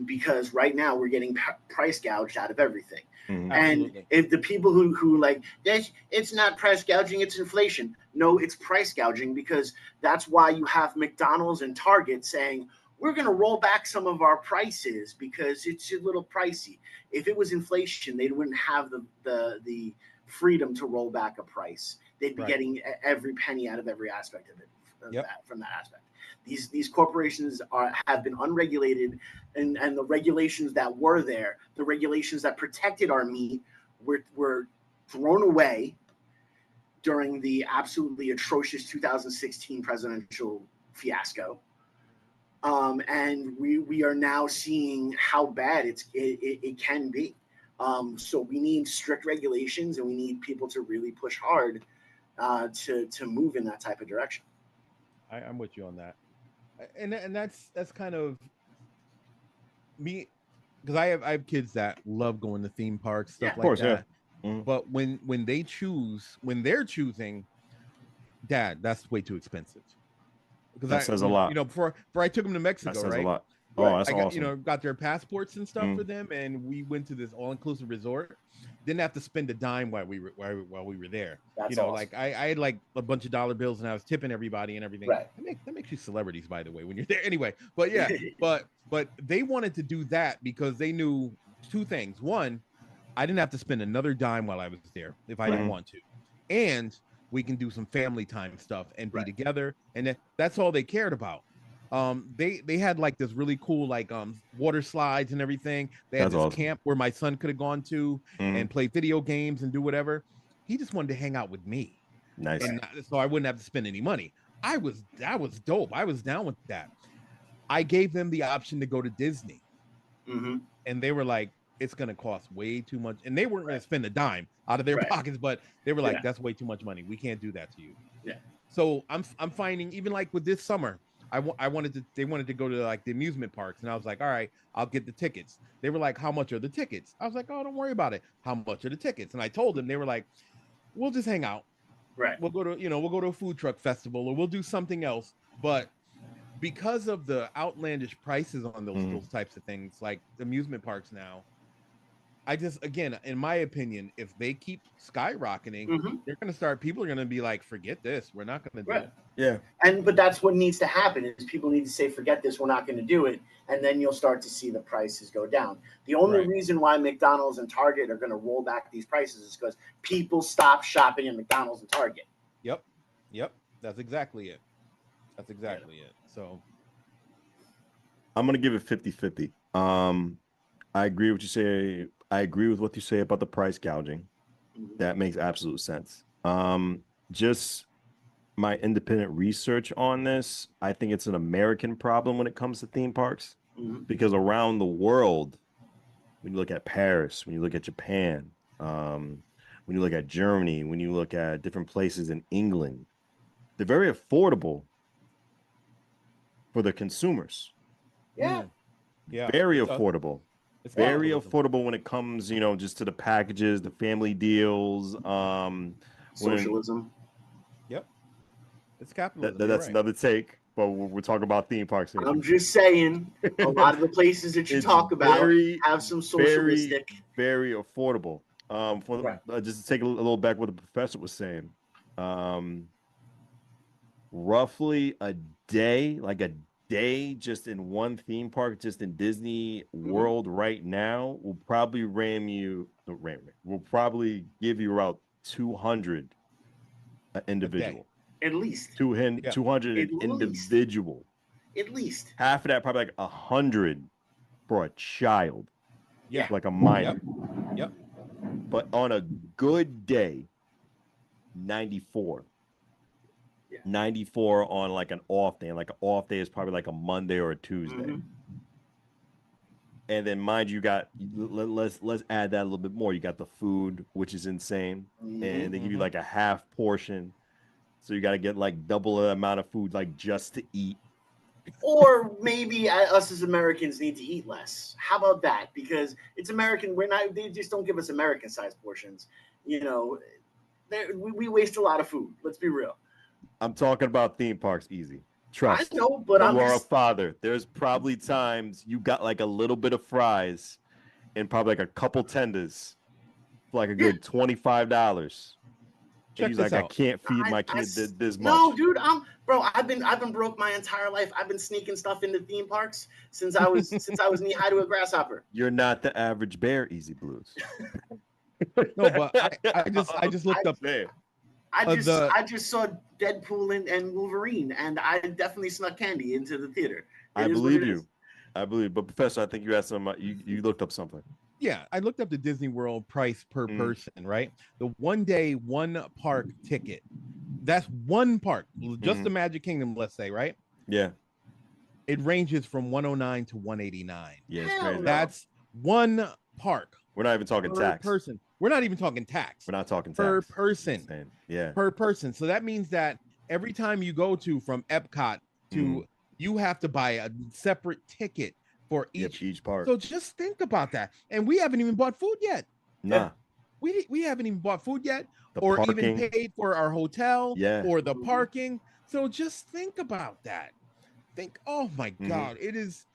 Because right now we're getting price gouged out of everything. And
Absolutely.
if the people who like this, it's not price gouging, it's inflation. No, it's price gouging, because that's why you have McDonald's and Target saying, we're going to roll back some of our prices because it's a little pricey. If it was inflation, they wouldn't have the freedom to roll back a price. They'd be getting every penny out of every aspect of it from that aspect. These corporations have been unregulated, and the regulations that were there, the regulations that protected our meat, were thrown away during the absolutely atrocious 2016 presidential fiasco. And we are now seeing how bad it can be. So we need strict regulations, and we need people to really push hard to move in that type of direction.
I'm with you on that, and that's kind of me, because I have kids that love going to theme parks, stuff like that. But when they're choosing, Dad, that's way too expensive. Because
that says a lot.
Before I took them to Mexico,
that says
right?
a lot. Oh, that's
I got,
awesome.
Got their passports and stuff for them, and we went to this all-inclusive resort. Didn't have to spend a dime while we were there.
That's awesome.
Like I had like a bunch of dollar bills, and I was tipping everybody and everything.
Right.
That makes you celebrities, by the way, when you're there. Anyway, but yeah, but they wanted to do that because they knew two things. One, I didn't have to spend another dime while I was there if I didn't want to, and we can do some family time stuff and be together, and that's all they cared about. They had like this really cool like water slides and everything. They had this camp where my son could have gone to and play video games and do whatever. He just wanted to hang out with me.
Nice.
And so I wouldn't have to spend any money. That was dope. I was down with that. I gave them the option to go to Disney. And they were like, it's gonna cost way too much. And they weren't gonna spend a dime out of their pockets, but they were like, that's way too much money. We can't do that to you.
Yeah.
So I'm finding, even like with this summer, they wanted to go to like the amusement parks, and I was like, all right, I'll get the tickets. They were like, how much are the tickets? I was like, oh, don't worry about it. How much are the tickets? And I told them. They were like, we'll just hang out.
Right.
We'll go to a food truck festival, or we'll do something else. But because of the outlandish prices on those types of things, like amusement parks now, I just, again, in my opinion, if they keep skyrocketing, they're going to start. People are going to be like, "Forget this. We're not going to do it."
Yeah.
But that's what needs to happen is people need to say, "Forget this. We're not going to do it," and then you'll start to see the prices go down. The only reason why McDonald's and Target are going to roll back these prices is because people stop shopping at McDonald's and Target.
Yep. That's exactly it. So
I'm gonna give it 50-50. I agree with what you say. I agree with what you say about the price gouging. That makes absolute sense. Just my independent research on this, I think it's an American problem when it comes to theme parks, because around the world, when you look at Paris, when you look at Japan, when you look at Germany, when you look at different places in England, they're very affordable for the consumers.
Yeah.
Very affordable.
It's
very
capitalism.
affordable when it comes, just to the packages, the family deals,
socialism.
Yep. It's capitalism.
That's another take, but we're talking about theme parks here.
I'm just saying, a lot of the places that you talk about have some socialistic.
Very affordable. Just to take a little back what the professor was saying. Roughly a day, just in one theme park, just in Disney World right now, will probably will probably give you about 200 individual.
At least
200 individual.
At least
half of that, probably like 100 for a child.
Yeah,
like a minor.
Yep.
But on a good day, 94. 94 on like an off day. And like an off day is probably like a Monday or a Tuesday. And then mind you, let's add that a little bit more. You got the food, which is insane. And they give you like a half portion. So you got to get like double the amount of food, like just to eat.
Or maybe us as Americans need to eat less. How about that? Because it's American. They just don't give us American-sized portions. We waste a lot of food. Let's be real.
I'm talking about theme parks, easy. Trust.
I know, but
you are a father. There's probably times you got like a little bit of fries and probably like a couple tenders for like a good $25. He's like,
out.
I can't feed my kid this much.
No, dude, I've been broke my entire life. I've been sneaking stuff into theme parks since I was knee high to a grasshopper.
You're not the average bear, Easy Blues.
No, but I just looked up there.
I just saw Deadpool and Wolverine, and I definitely snuck candy into the theater.
I believe you. But Professor, I think you had some. You looked up something.
Yeah, I looked up the Disney World price per person, right? The 1 day, one park ticket. That's one park, just the Magic Kingdom, let's say, right?
Yeah.
It ranges from 109 to 189.
Yeah, it's crazy.
That's one park.
We're not even talking tax.
Person. We're not even talking tax.
We're not talking tax.
Per person.
Yeah.
Per person. So that means that every time you go from Epcot to, you have to buy a separate ticket for each
park.
So just think about that. And we haven't even bought food yet.
Nah.
We haven't even bought food yet,
Parking.
even paid for our hotel or the parking. So just think about that. Oh my God, it is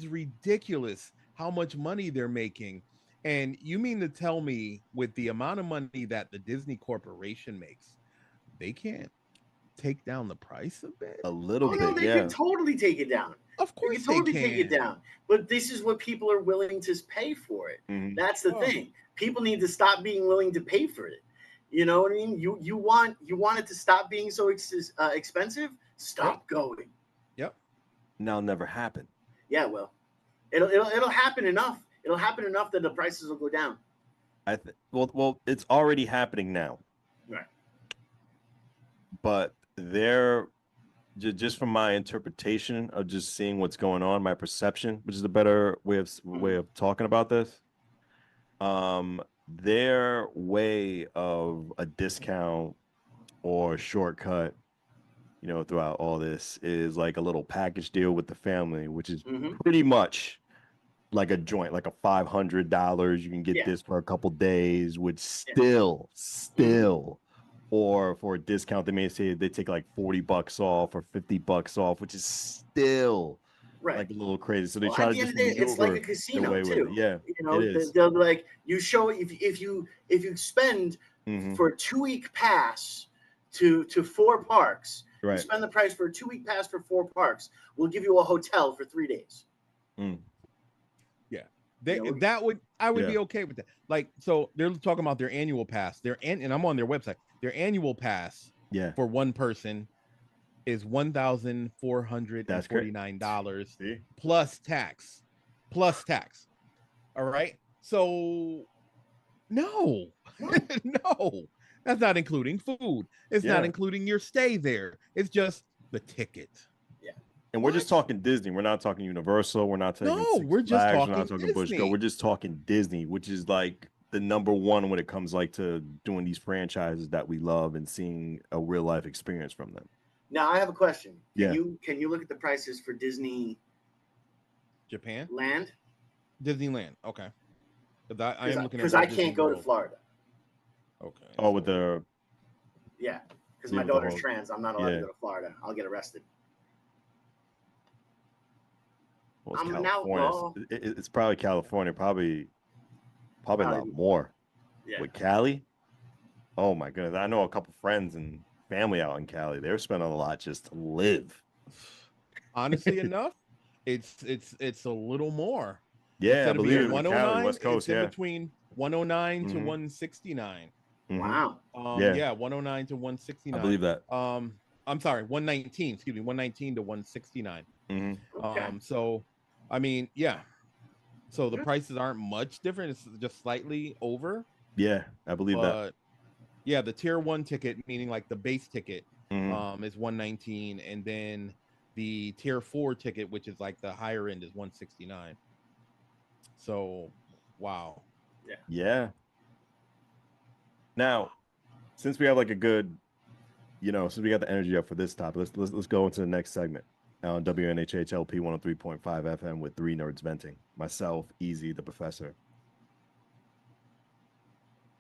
ridiculous how much money they're making. And you mean to tell me with the amount of money that the Disney Corporation makes, they can't take down the price a bit?
A little bit,
no, they can totally take it down.
Of course
they can totally take it down. But this is what people are willing to pay for it. That's the thing. People need to stop being willing to pay for it. You know what I mean? You want it to stop being so expensive? Stop going.
Yep. That'll never happen.
Yeah, well, it'll happen enough. It'll happen enough that the prices will go down.
Well, it's already happening now.
Right.
But they're just from my interpretation of just seeing what's going on, my perception, which is a better way of talking about this. Their way of a discount or a shortcut, throughout all this is like a little package deal with the family, which is pretty much like a joint, like a $500. You can get this for a couple days, which still, or for a discount, they may say they take like $40 off or $50 off, which is still
Right.
like a little crazy. So they
Well,
try
at
to
the end
just
of the day, it's like
maneuver
a
their
casino
way with
too.
it. Yeah,
You know,
it is.
they'll be like, you show if you spend for a 2-week pass to 4 parks, you
Right.
spend the price for a 2-week pass for 4 parks. We'll give you a hotel for 3 days.
Yeah, I would
Yeah.
be okay with that. Like, so they're talking about their annual pass. And I'm on their website. Their annual pass
Yeah.
for one person is $1,449
See?
plus tax. Plus tax. All right. So no, no, that's not including food. It's not
Yeah.
including your stay there. It's just the ticket.
Yeah.
And we're just talking Disney. We're not talking Universal. We're not talking
No,
Six
we're just
Flags. We're not
talking
talking Busch Go.
Disney.
We're just talking Disney, which is like the number one when it comes like to doing these franchises that we love and seeing a real life experience from them.
Now I have a question.
Yeah.
Can you look at the prices for Disney
Japan?
Land?
Disneyland. Okay. I am looking at
because I can't go to Florida.
Okay.
Oh, with the
Yeah, because
Yeah,
my
with the
daughter's
whole-
trans. I'm not allowed
yeah.
to go to Florida. I'll get arrested.
well, it's
I'm an
California.
outlaw.
It's probably California. Probably a lot more.
Yeah.
With Cali, oh my goodness! I know a couple friends and family out in Cali. They're spending a lot just to live.
Honestly enough, it's a little more.
Yeah, I
Instead of
believe
being
it. In Cali,
109,
West Coast.
it's in
Yeah.
between 109 to
Mhm.
169.
Wow.
Yeah.
109 to 169.
I believe that.
I'm sorry, 119. Excuse me, 119 to 169.
Okay.
So, I mean, yeah. So the prices aren't much different. It's just slightly over.
Yeah, I believe that.
But yeah, the tier 1 ticket, meaning like the base ticket,
Mhm.
is 119, and then the tier 4 ticket, which is like the higher end, is 169. So, wow.
Yeah. Now, since we have like a good, since we got the energy up for this topic, let's go into the next segment on WNHHLP 103.5 FM with 3 nerds venting. Myself, Easy, the professor.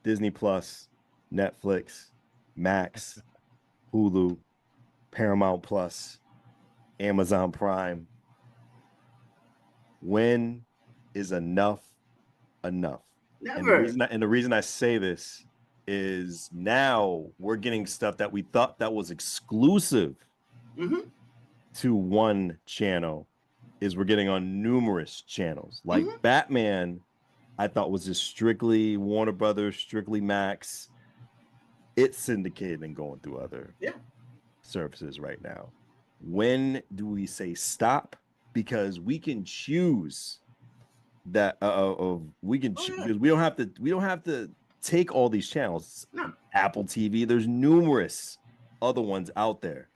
Disney Plus, Netflix, Max, Hulu, Paramount Plus, Amazon Prime. When is enough enough?
Never.
And the reason I say this is now we're getting stuff that we thought that was exclusive to one channel is we're getting on numerous channels. Like Batman, I thought was just strictly Warner Brothers, strictly Max. It's syndicated and going through other services right now. When do we say stop? Because we can choose that because we don't have to take all these channels.
No.
Apple TV, there's numerous other ones out there.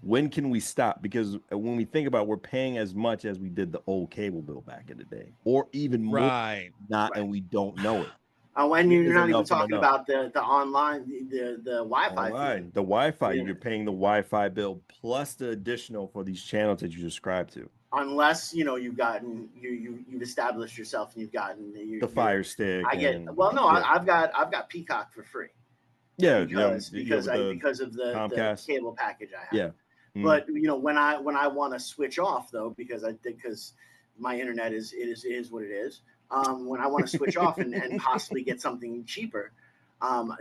When can we stop? Because when we think about it, we're paying as much as we did the old cable bill back in the day, or even more. And we don't know it.
Oh, and you're not even talking about the online, the Wi-Fi.
The Wi-Fi, you're paying the Wi-Fi bill plus the additional for these channels that you subscribe to.
Unless you've gotten you've established yourself and you've gotten
the Fire Stick.
I've got Peacock for free.
Yeah,
because of the cable package I have.
Yeah. Mm-hmm.
But when I want to switch off though, because my internet is what it is. When I want to switch off and possibly get something cheaper,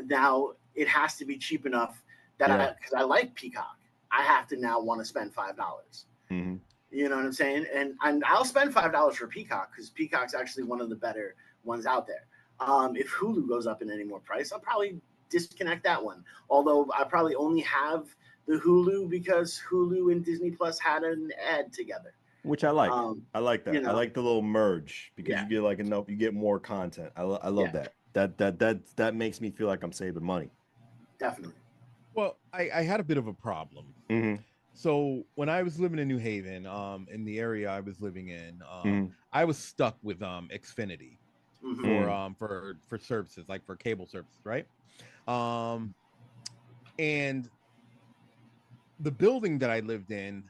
now it has to be cheap enough that because I like Peacock, I have to now want to spend $5.
Mm-hmm.
You know what I'm saying? And I'll spend $5 for Peacock because Peacock's actually one of the better ones out there. If Hulu goes up in any more price, I'll probably disconnect that one. Although I probably only have the Hulu because Hulu and Disney Plus had an ad together.
Which I like. I like that. I like the little merge because you get you get more content. I love that. That makes me feel like I'm saving money.
Definitely.
Well, I had a bit of a problem.
Mm-hmm.
So when I was living in New Haven, in the area I was living in, I was stuck with Xfinity for services, like for cable services, right? And the building that I lived in,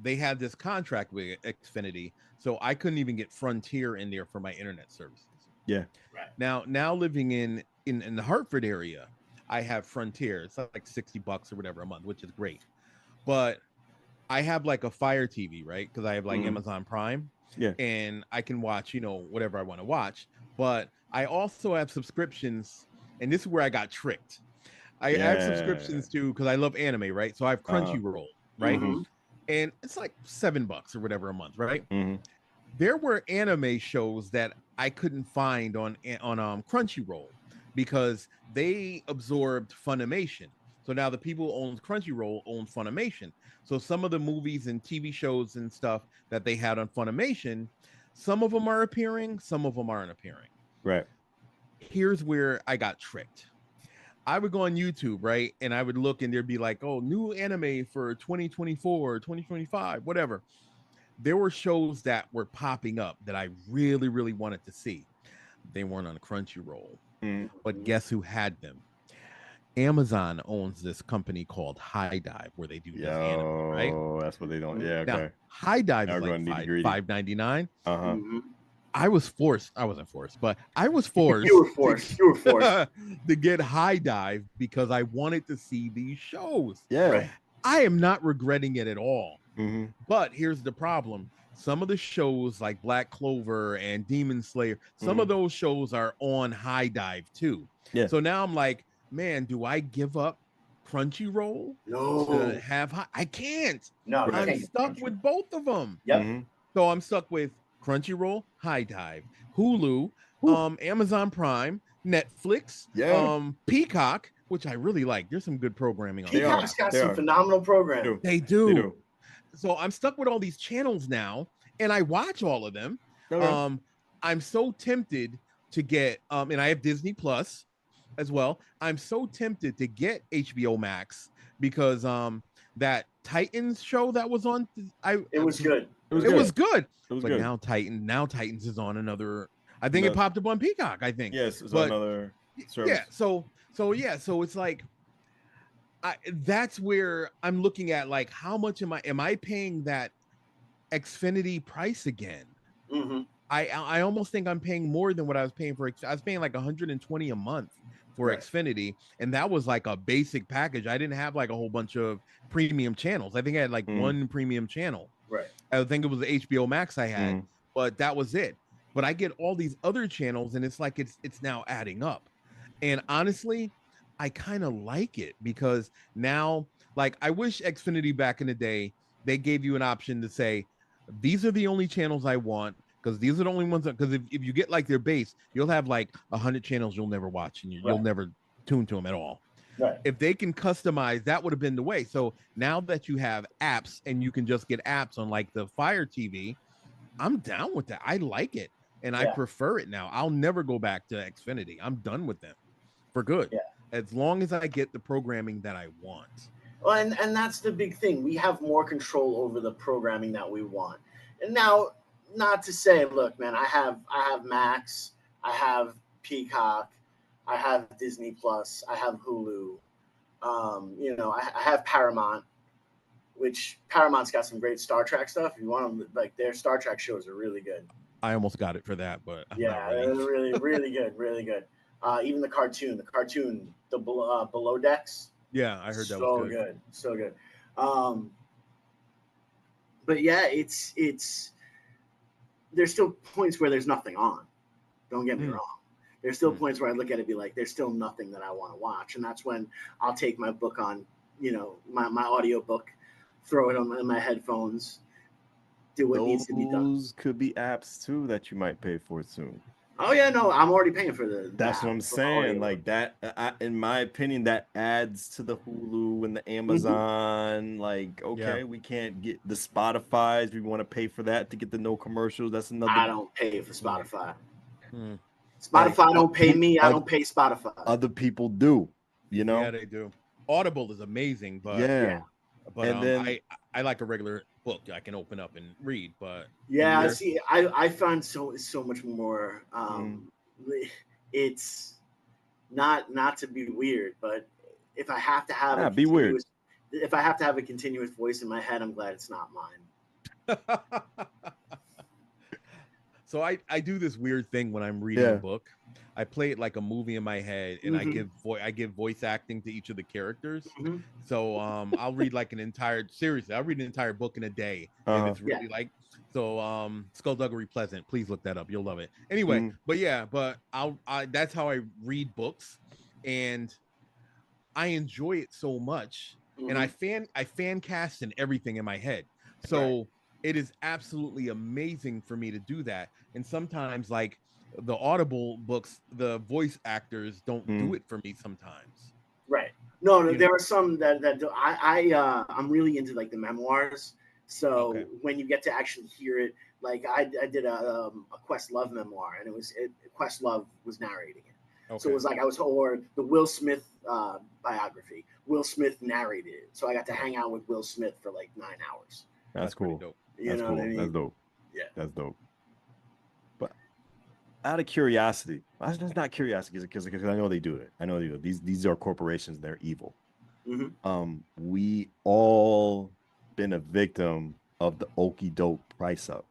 they had this contract with Xfinity, so I couldn't even get Frontier in there for my internet services.
Yeah.
Right.
Now living in the Hartford area, I have Frontier. It's like $60 or whatever a month, which is great. But I have like a Fire TV, right? Because I have like Amazon Prime.
Yeah.
And I can watch, whatever I want to watch. But I also have subscriptions, and this is where I got tricked. I have subscriptions to because I love anime, right? So I have Crunchyroll, right? And it's like $7 or whatever a month, right? There were anime shows that I couldn't find on Crunchyroll because they absorbed Funimation. So now the people who own Crunchyroll own Funimation. So some of the movies and TV shows and stuff that they had on Funimation, some of them are appearing, some of them aren't appearing.
Right.
Here's where I got tricked. I would go on YouTube, right? And I would look and there'd be like, oh, new anime for 2024, 2025, whatever. There were shows that were popping up that I really, really wanted to see. They weren't on Crunchyroll. But guess who had them? Amazon owns this company called High Dive where they do this anime, right?
Oh, that's what they don't. Yeah, okay.
Now, High Dive is like $5.99. I was forced. I wasn't forced, but I was forced.
You were forced. You were forced
to get High Dive because I wanted to see these shows.
Yeah.
Right.
I am not regretting it at all. But here's the problem. Some of the shows like Black Clover and Demon Slayer, some of those shows are on High Dive too.
Yeah.
So now I'm like, man, do I give up Crunchyroll to have I can't.
No,
I'm stuck with both of them.
Yep.
So I'm stuck with Crunchyroll, High Dive, Hulu, Amazon Prime, Netflix, Peacock, which I really like. There's some good programming on there.
Peacock's got some phenomenal programming.
They do. So I'm stuck with all these channels now, and I watch all of them. I'm so tempted to get, and I have Disney Plus as well. I'm so tempted to get HBO Max because that Titans show that was on,
it was good.
It was good. But now Titans is on another. I think it popped up on Peacock. I think.
Yes, it's on another service.
Yeah. So it's like. That's where I'm looking at, like, how much am I paying that Xfinity price again? I almost think I'm paying more than what I was paying for. I was paying like $120 a month for Xfinity, and that was like a basic package. I didn't have like a whole bunch of premium channels. I think I had like one premium channel.
Right.
I think it was the HBO Max I had, but that was it. But I get all these other channels, and it's like it's now adding up. And honestly, I kind of like it because now, like, I wish Xfinity back in the day, they gave you an option to say, these are the only channels I want, because these are the only ones because if you get like their base, you'll have like 100 channels you'll never watch and you'll never tune to them at all.
Right.
If they can customize, that would have been the way. So now that you have apps and you can just get apps on like the Fire TV, I'm down with that. I like it and I prefer it now. I'll never go back to Xfinity. I'm done with them for good.
Yeah.
As long as I get the programming that I want.
Well, and that's the big thing. We have more control over the programming that we want. And now, not to say, look, man, I have Max, I have Peacock, I have Disney Plus, I have Hulu. I have Paramount, which Paramount's got some great Star Trek stuff. If you want them, like, their Star Trek shows are really good.
I almost got it for that, but
they're really, really good, really good. Even the cartoon, the Below Decks.
Yeah, I heard that was good.
So good. But yeah, it's there's still points where there's nothing on. Don't get me wrong. There's still points where I look at it and be like, there's still nothing that I want to watch. And that's when I'll take my book on, my audio book, throw it on my headphones, do what needs to be done.
Those could be apps too that you might pay for soon.
Oh yeah, no, I'm already paying for
That's what I'm saying. Like that, in my opinion, that adds to the Hulu and the Amazon. Like, okay, we can't get the Spotify's. We want to pay for that to get the no commercials. That's another.
I don't pay for Spotify. Spotify don't pay me. I don't pay Spotify.
Other people do.
Yeah, they do. Audible is amazing, but but and then, I like a regular book I can open up and read, but
see, I find so much more. It's not to be weird, but if I have to have if I have to have a continuous voice in my head, I'm glad it's not mine.
So I do this weird thing when I'm reading a book. I play it like a movie in my head, and I give voice acting to each of the characters. So I'll read like an entire seriously, I'll read an entire book in a day if it's really like so. Skullduggery Pleasant, please look that up. You'll love it. Anyway, but yeah, but I that's how I read books, and I enjoy it so much, and I fan cast and everything in my head. So it is absolutely amazing for me to do that. And sometimes, like the Audible books, the voice actors don't do it for me sometimes.
Right. No, there are some that do. I'm really into like the memoirs. So when you get to actually hear it, like I did a Questlove memoir, and Questlove was narrating it. Okay. So it was like or the Will Smith biography. Will Smith narrated it, so I got to hang out with Will Smith for like 9 hours.
That's cool.
Dope.
That's cool. I mean? That's dope.
Yeah,
that's dope. But out of curiosity, that's not curiosity because I know they do it. I know they do it. These are corporations. They're evil. We all been a victim of the okie doke price up.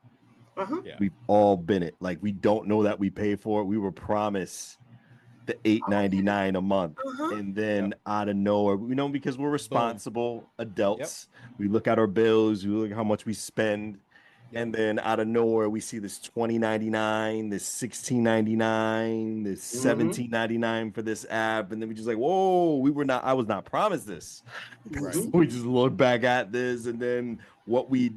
Yeah. We've all been it. Like we don't know that we pay for it. We were promised the $8.99 a month, and then out of nowhere, because we're responsible adults, we look at our bills, we look at how much we spend, and then out of nowhere, we see this $20.99, this $16.99, this $17.99 for this app, and then we just like, whoa, I was not promised this. We just look back at this, and then what we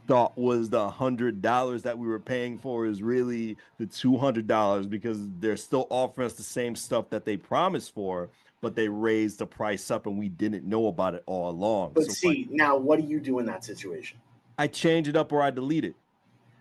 thought was the $100 that we were paying for is really the $200 because they're still offering us the same stuff that they promised for, but they raised the price up and we didn't know about it all along.
But now what do you do in that situation?
I change it up or I delete it.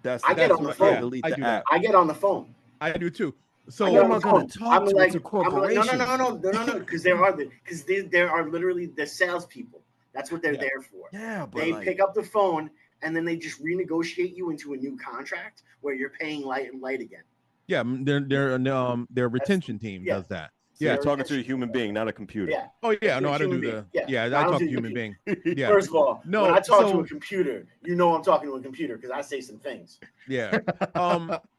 I get on the phone. I get on the phone.
I do too. So
I'm not going to talk to a corporation.
No, because there are literally the salespeople. That's what they're there for.
Yeah, but
they pick up the phone and then they just renegotiate you into a new contract where you're paying light again.
Yeah, their retention team does that.
So you're talking to a human being, not a computer.
Yeah.
Oh yeah, no, I don't do the. I talk to a human being. Yeah.
First of all, when I talk to a computer, I'm talking to a computer because I say some things.
Yeah.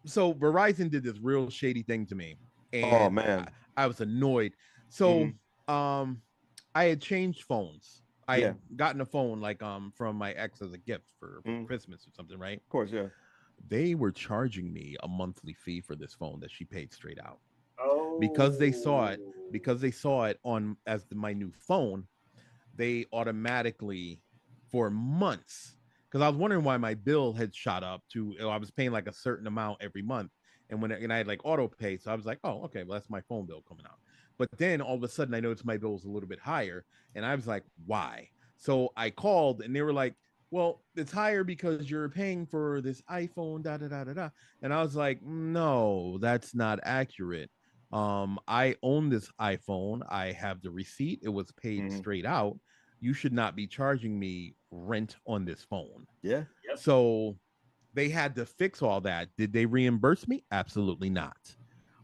So Verizon did this real shady thing to me, and
oh man,
I was annoyed. So I had changed phones. I had gotten a phone like from my ex as a gift for Christmas or something, right?
Of course, yeah.
They were charging me a monthly fee for this phone that she paid straight out.
Oh.
Because they saw it on as my new phone, they automatically for months, because I was wondering why my bill had shot up to, I was paying like a certain amount every month, and I had like auto pay, so I was like, oh, okay, well that's my phone bill coming out. But then all of a sudden I noticed my bill was a little bit higher, and I was like, why? So I called, and they were like, well, it's higher because you're paying for this iPhone, da da da da da. And I was like, no, that's not accurate. I own this iPhone. I have the receipt. It was paid straight out. You should not be charging me rent on this phone.
Yeah.
Yep.
So they had to fix all that. Did they reimburse me? Absolutely not.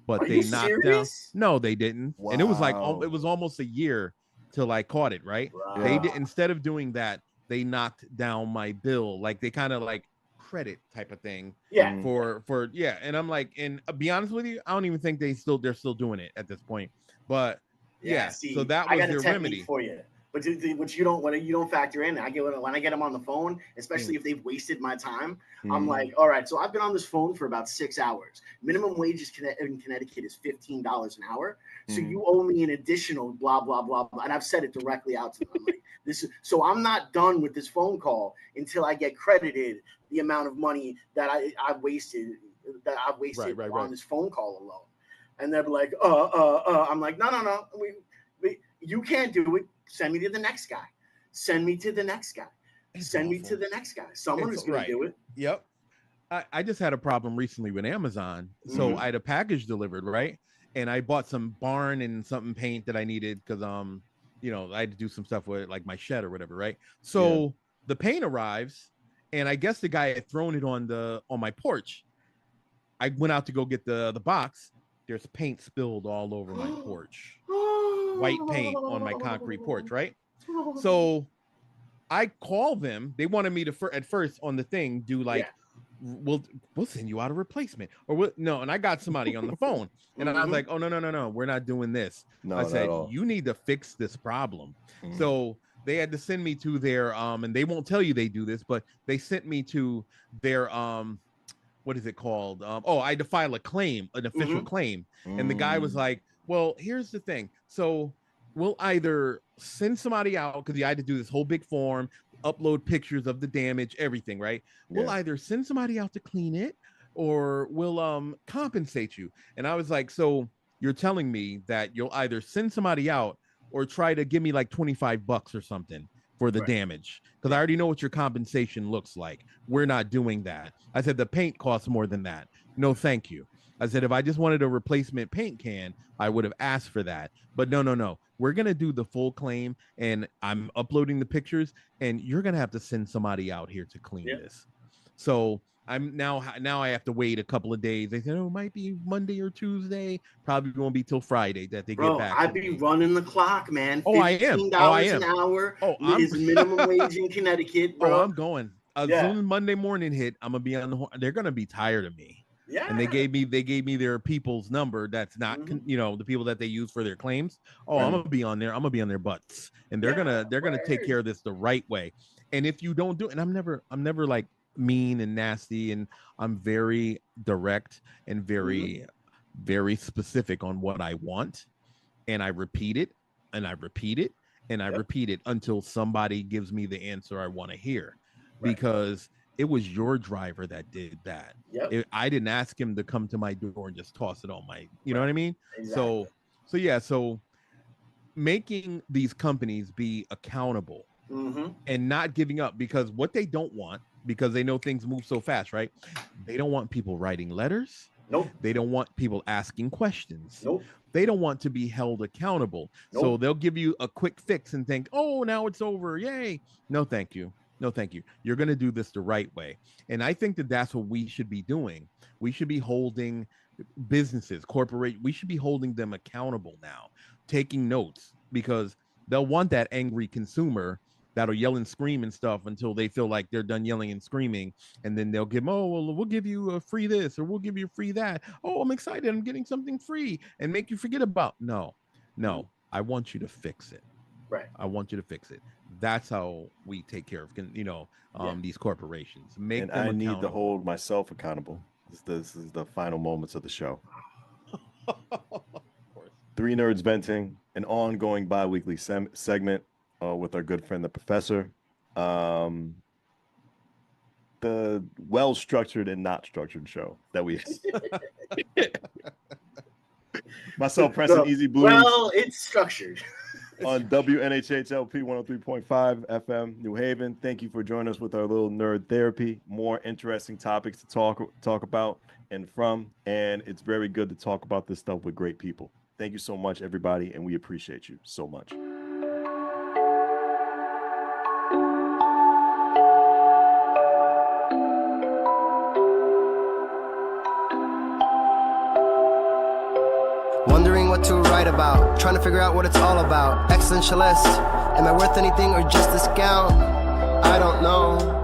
But they knocked down. No, they didn't. Wow. And it was like it was almost a year till I caught it. Right?
Wow.
They did, instead of doing that, they knocked down my bill. Like they kind of like credit type of thing.
Yeah.
For and I'm like, and be honest with you, I don't even think they're still doing it at this point. But
see,
so that was their remedy
for you. But what you don't factor in, when I get them on the phone, especially if they've wasted my time, I'm like, all right, so I've been on this phone for about 6 hours. Minimum wage in Connecticut is $15 an hour. So you owe me an additional blah, blah, blah, blah. And I've said it directly out to them. I'm like, so I'm not done with this phone call until I get credited the amount of money that I've wasted on this phone call alone. And they're like, I'm like, no, you can't do it. Send me to the next guy. Send me to the next guy. Send me to the next guy. Someone is going to do it.
Yep. I just had a problem recently with Amazon. So I had a package delivered, right? And I bought some barn and something paint that I needed because I had to do some stuff with like my shed or whatever, right? So the paint arrives, and I guess the guy had thrown it on my porch. I went out to go get the box. There's paint spilled all over my porch. White paint on my concrete porch, right? So I called them. They wanted me to at first on the thing do like we'll send you out a replacement, or no. And I got somebody on the phone, and I was like, oh no, we're not doing this.
No,
I said,
not
you need to fix this problem. So they had to send me to their and they won't tell you they do this, but they sent me to their what is it called? I had to file a claim, an official claim. And the guy was like, well, here's the thing. So we'll either send somebody out, because you had to do this whole big form, upload pictures of the damage, everything, right? We'll either send somebody out to clean it, or we'll compensate you. And I was like, so you're telling me that you'll either send somebody out or try to give me like $25 or something for the damage, because I already know what your compensation looks like. We're not doing that. I said the paint costs more than that. No, thank you. I said if I just wanted a replacement paint can, I would have asked for that. But no. We're gonna do the full claim, and I'm uploading the pictures, and you're gonna have to send somebody out here to clean this. So I'm now I have to wait a couple of days. They said, it might be Monday or Tuesday. Probably won't be till Friday that they get back.
I'd be running the clock, man.
I am.
$15 an hour is minimum wage in Connecticut, bro.
I'm going. As soon as Monday morning hit, I'm gonna be on the horn. They're gonna be tired of me. Yeah. And they gave me their people's number. That's not the people that they use for their claims. I'm gonna be on there. I'm gonna be on their butts, and they're gonna take care of this the right way. And if you don't do it, and I'm never like mean and nasty, and I'm very direct and very very specific on what I want, and I repeat it and I repeat it and I repeat it until somebody gives me the answer I want to hear, because it was your driver that did that. I didn't ask him to come to my door and just toss it on my, you know what I mean? Exactly. So making these companies be accountable and not giving up, because what they don't want, because they know things move so fast, right? They don't want people writing letters. Nope. They don't want people asking questions. Nope. They don't want to be held accountable. Nope. So they'll give you a quick fix and think, oh, now it's over. Yay. No, thank you. No, thank you. You're going to do this the right way. And I think that that's what we should be doing. We should be holding businesses, corporate. We should be holding them accountable now, taking notes, because they'll want that angry consumer that'll yell and scream and stuff until they feel like they're done yelling and screaming. And then they'll give them, we'll give you a free this, or we'll give you free that. Oh, I'm excited. I'm getting something free, and make you forget about. No, I want you to fix it. Right. I want you to fix it. That's how we take care of, these corporations. Make them accountable.
I need to hold myself accountable. This is the final moments of the show. Three Nerds Venting, an ongoing bi-weekly segment with our good friend, the Professor. The well-structured and not structured show that we myself, Preston, Easy Blues.
Well, it's structured.
On WNHHLP 103.5 FM, New Haven. Thank you for joining us with our little nerd therapy. More interesting topics to talk about and from. And it's very good to talk about this stuff with great people. Thank you so much, everybody, and we appreciate you so much.
Wondering what to write about, trying to figure out what it's all about. Existentialist, am I worth anything or just discount? I don't know.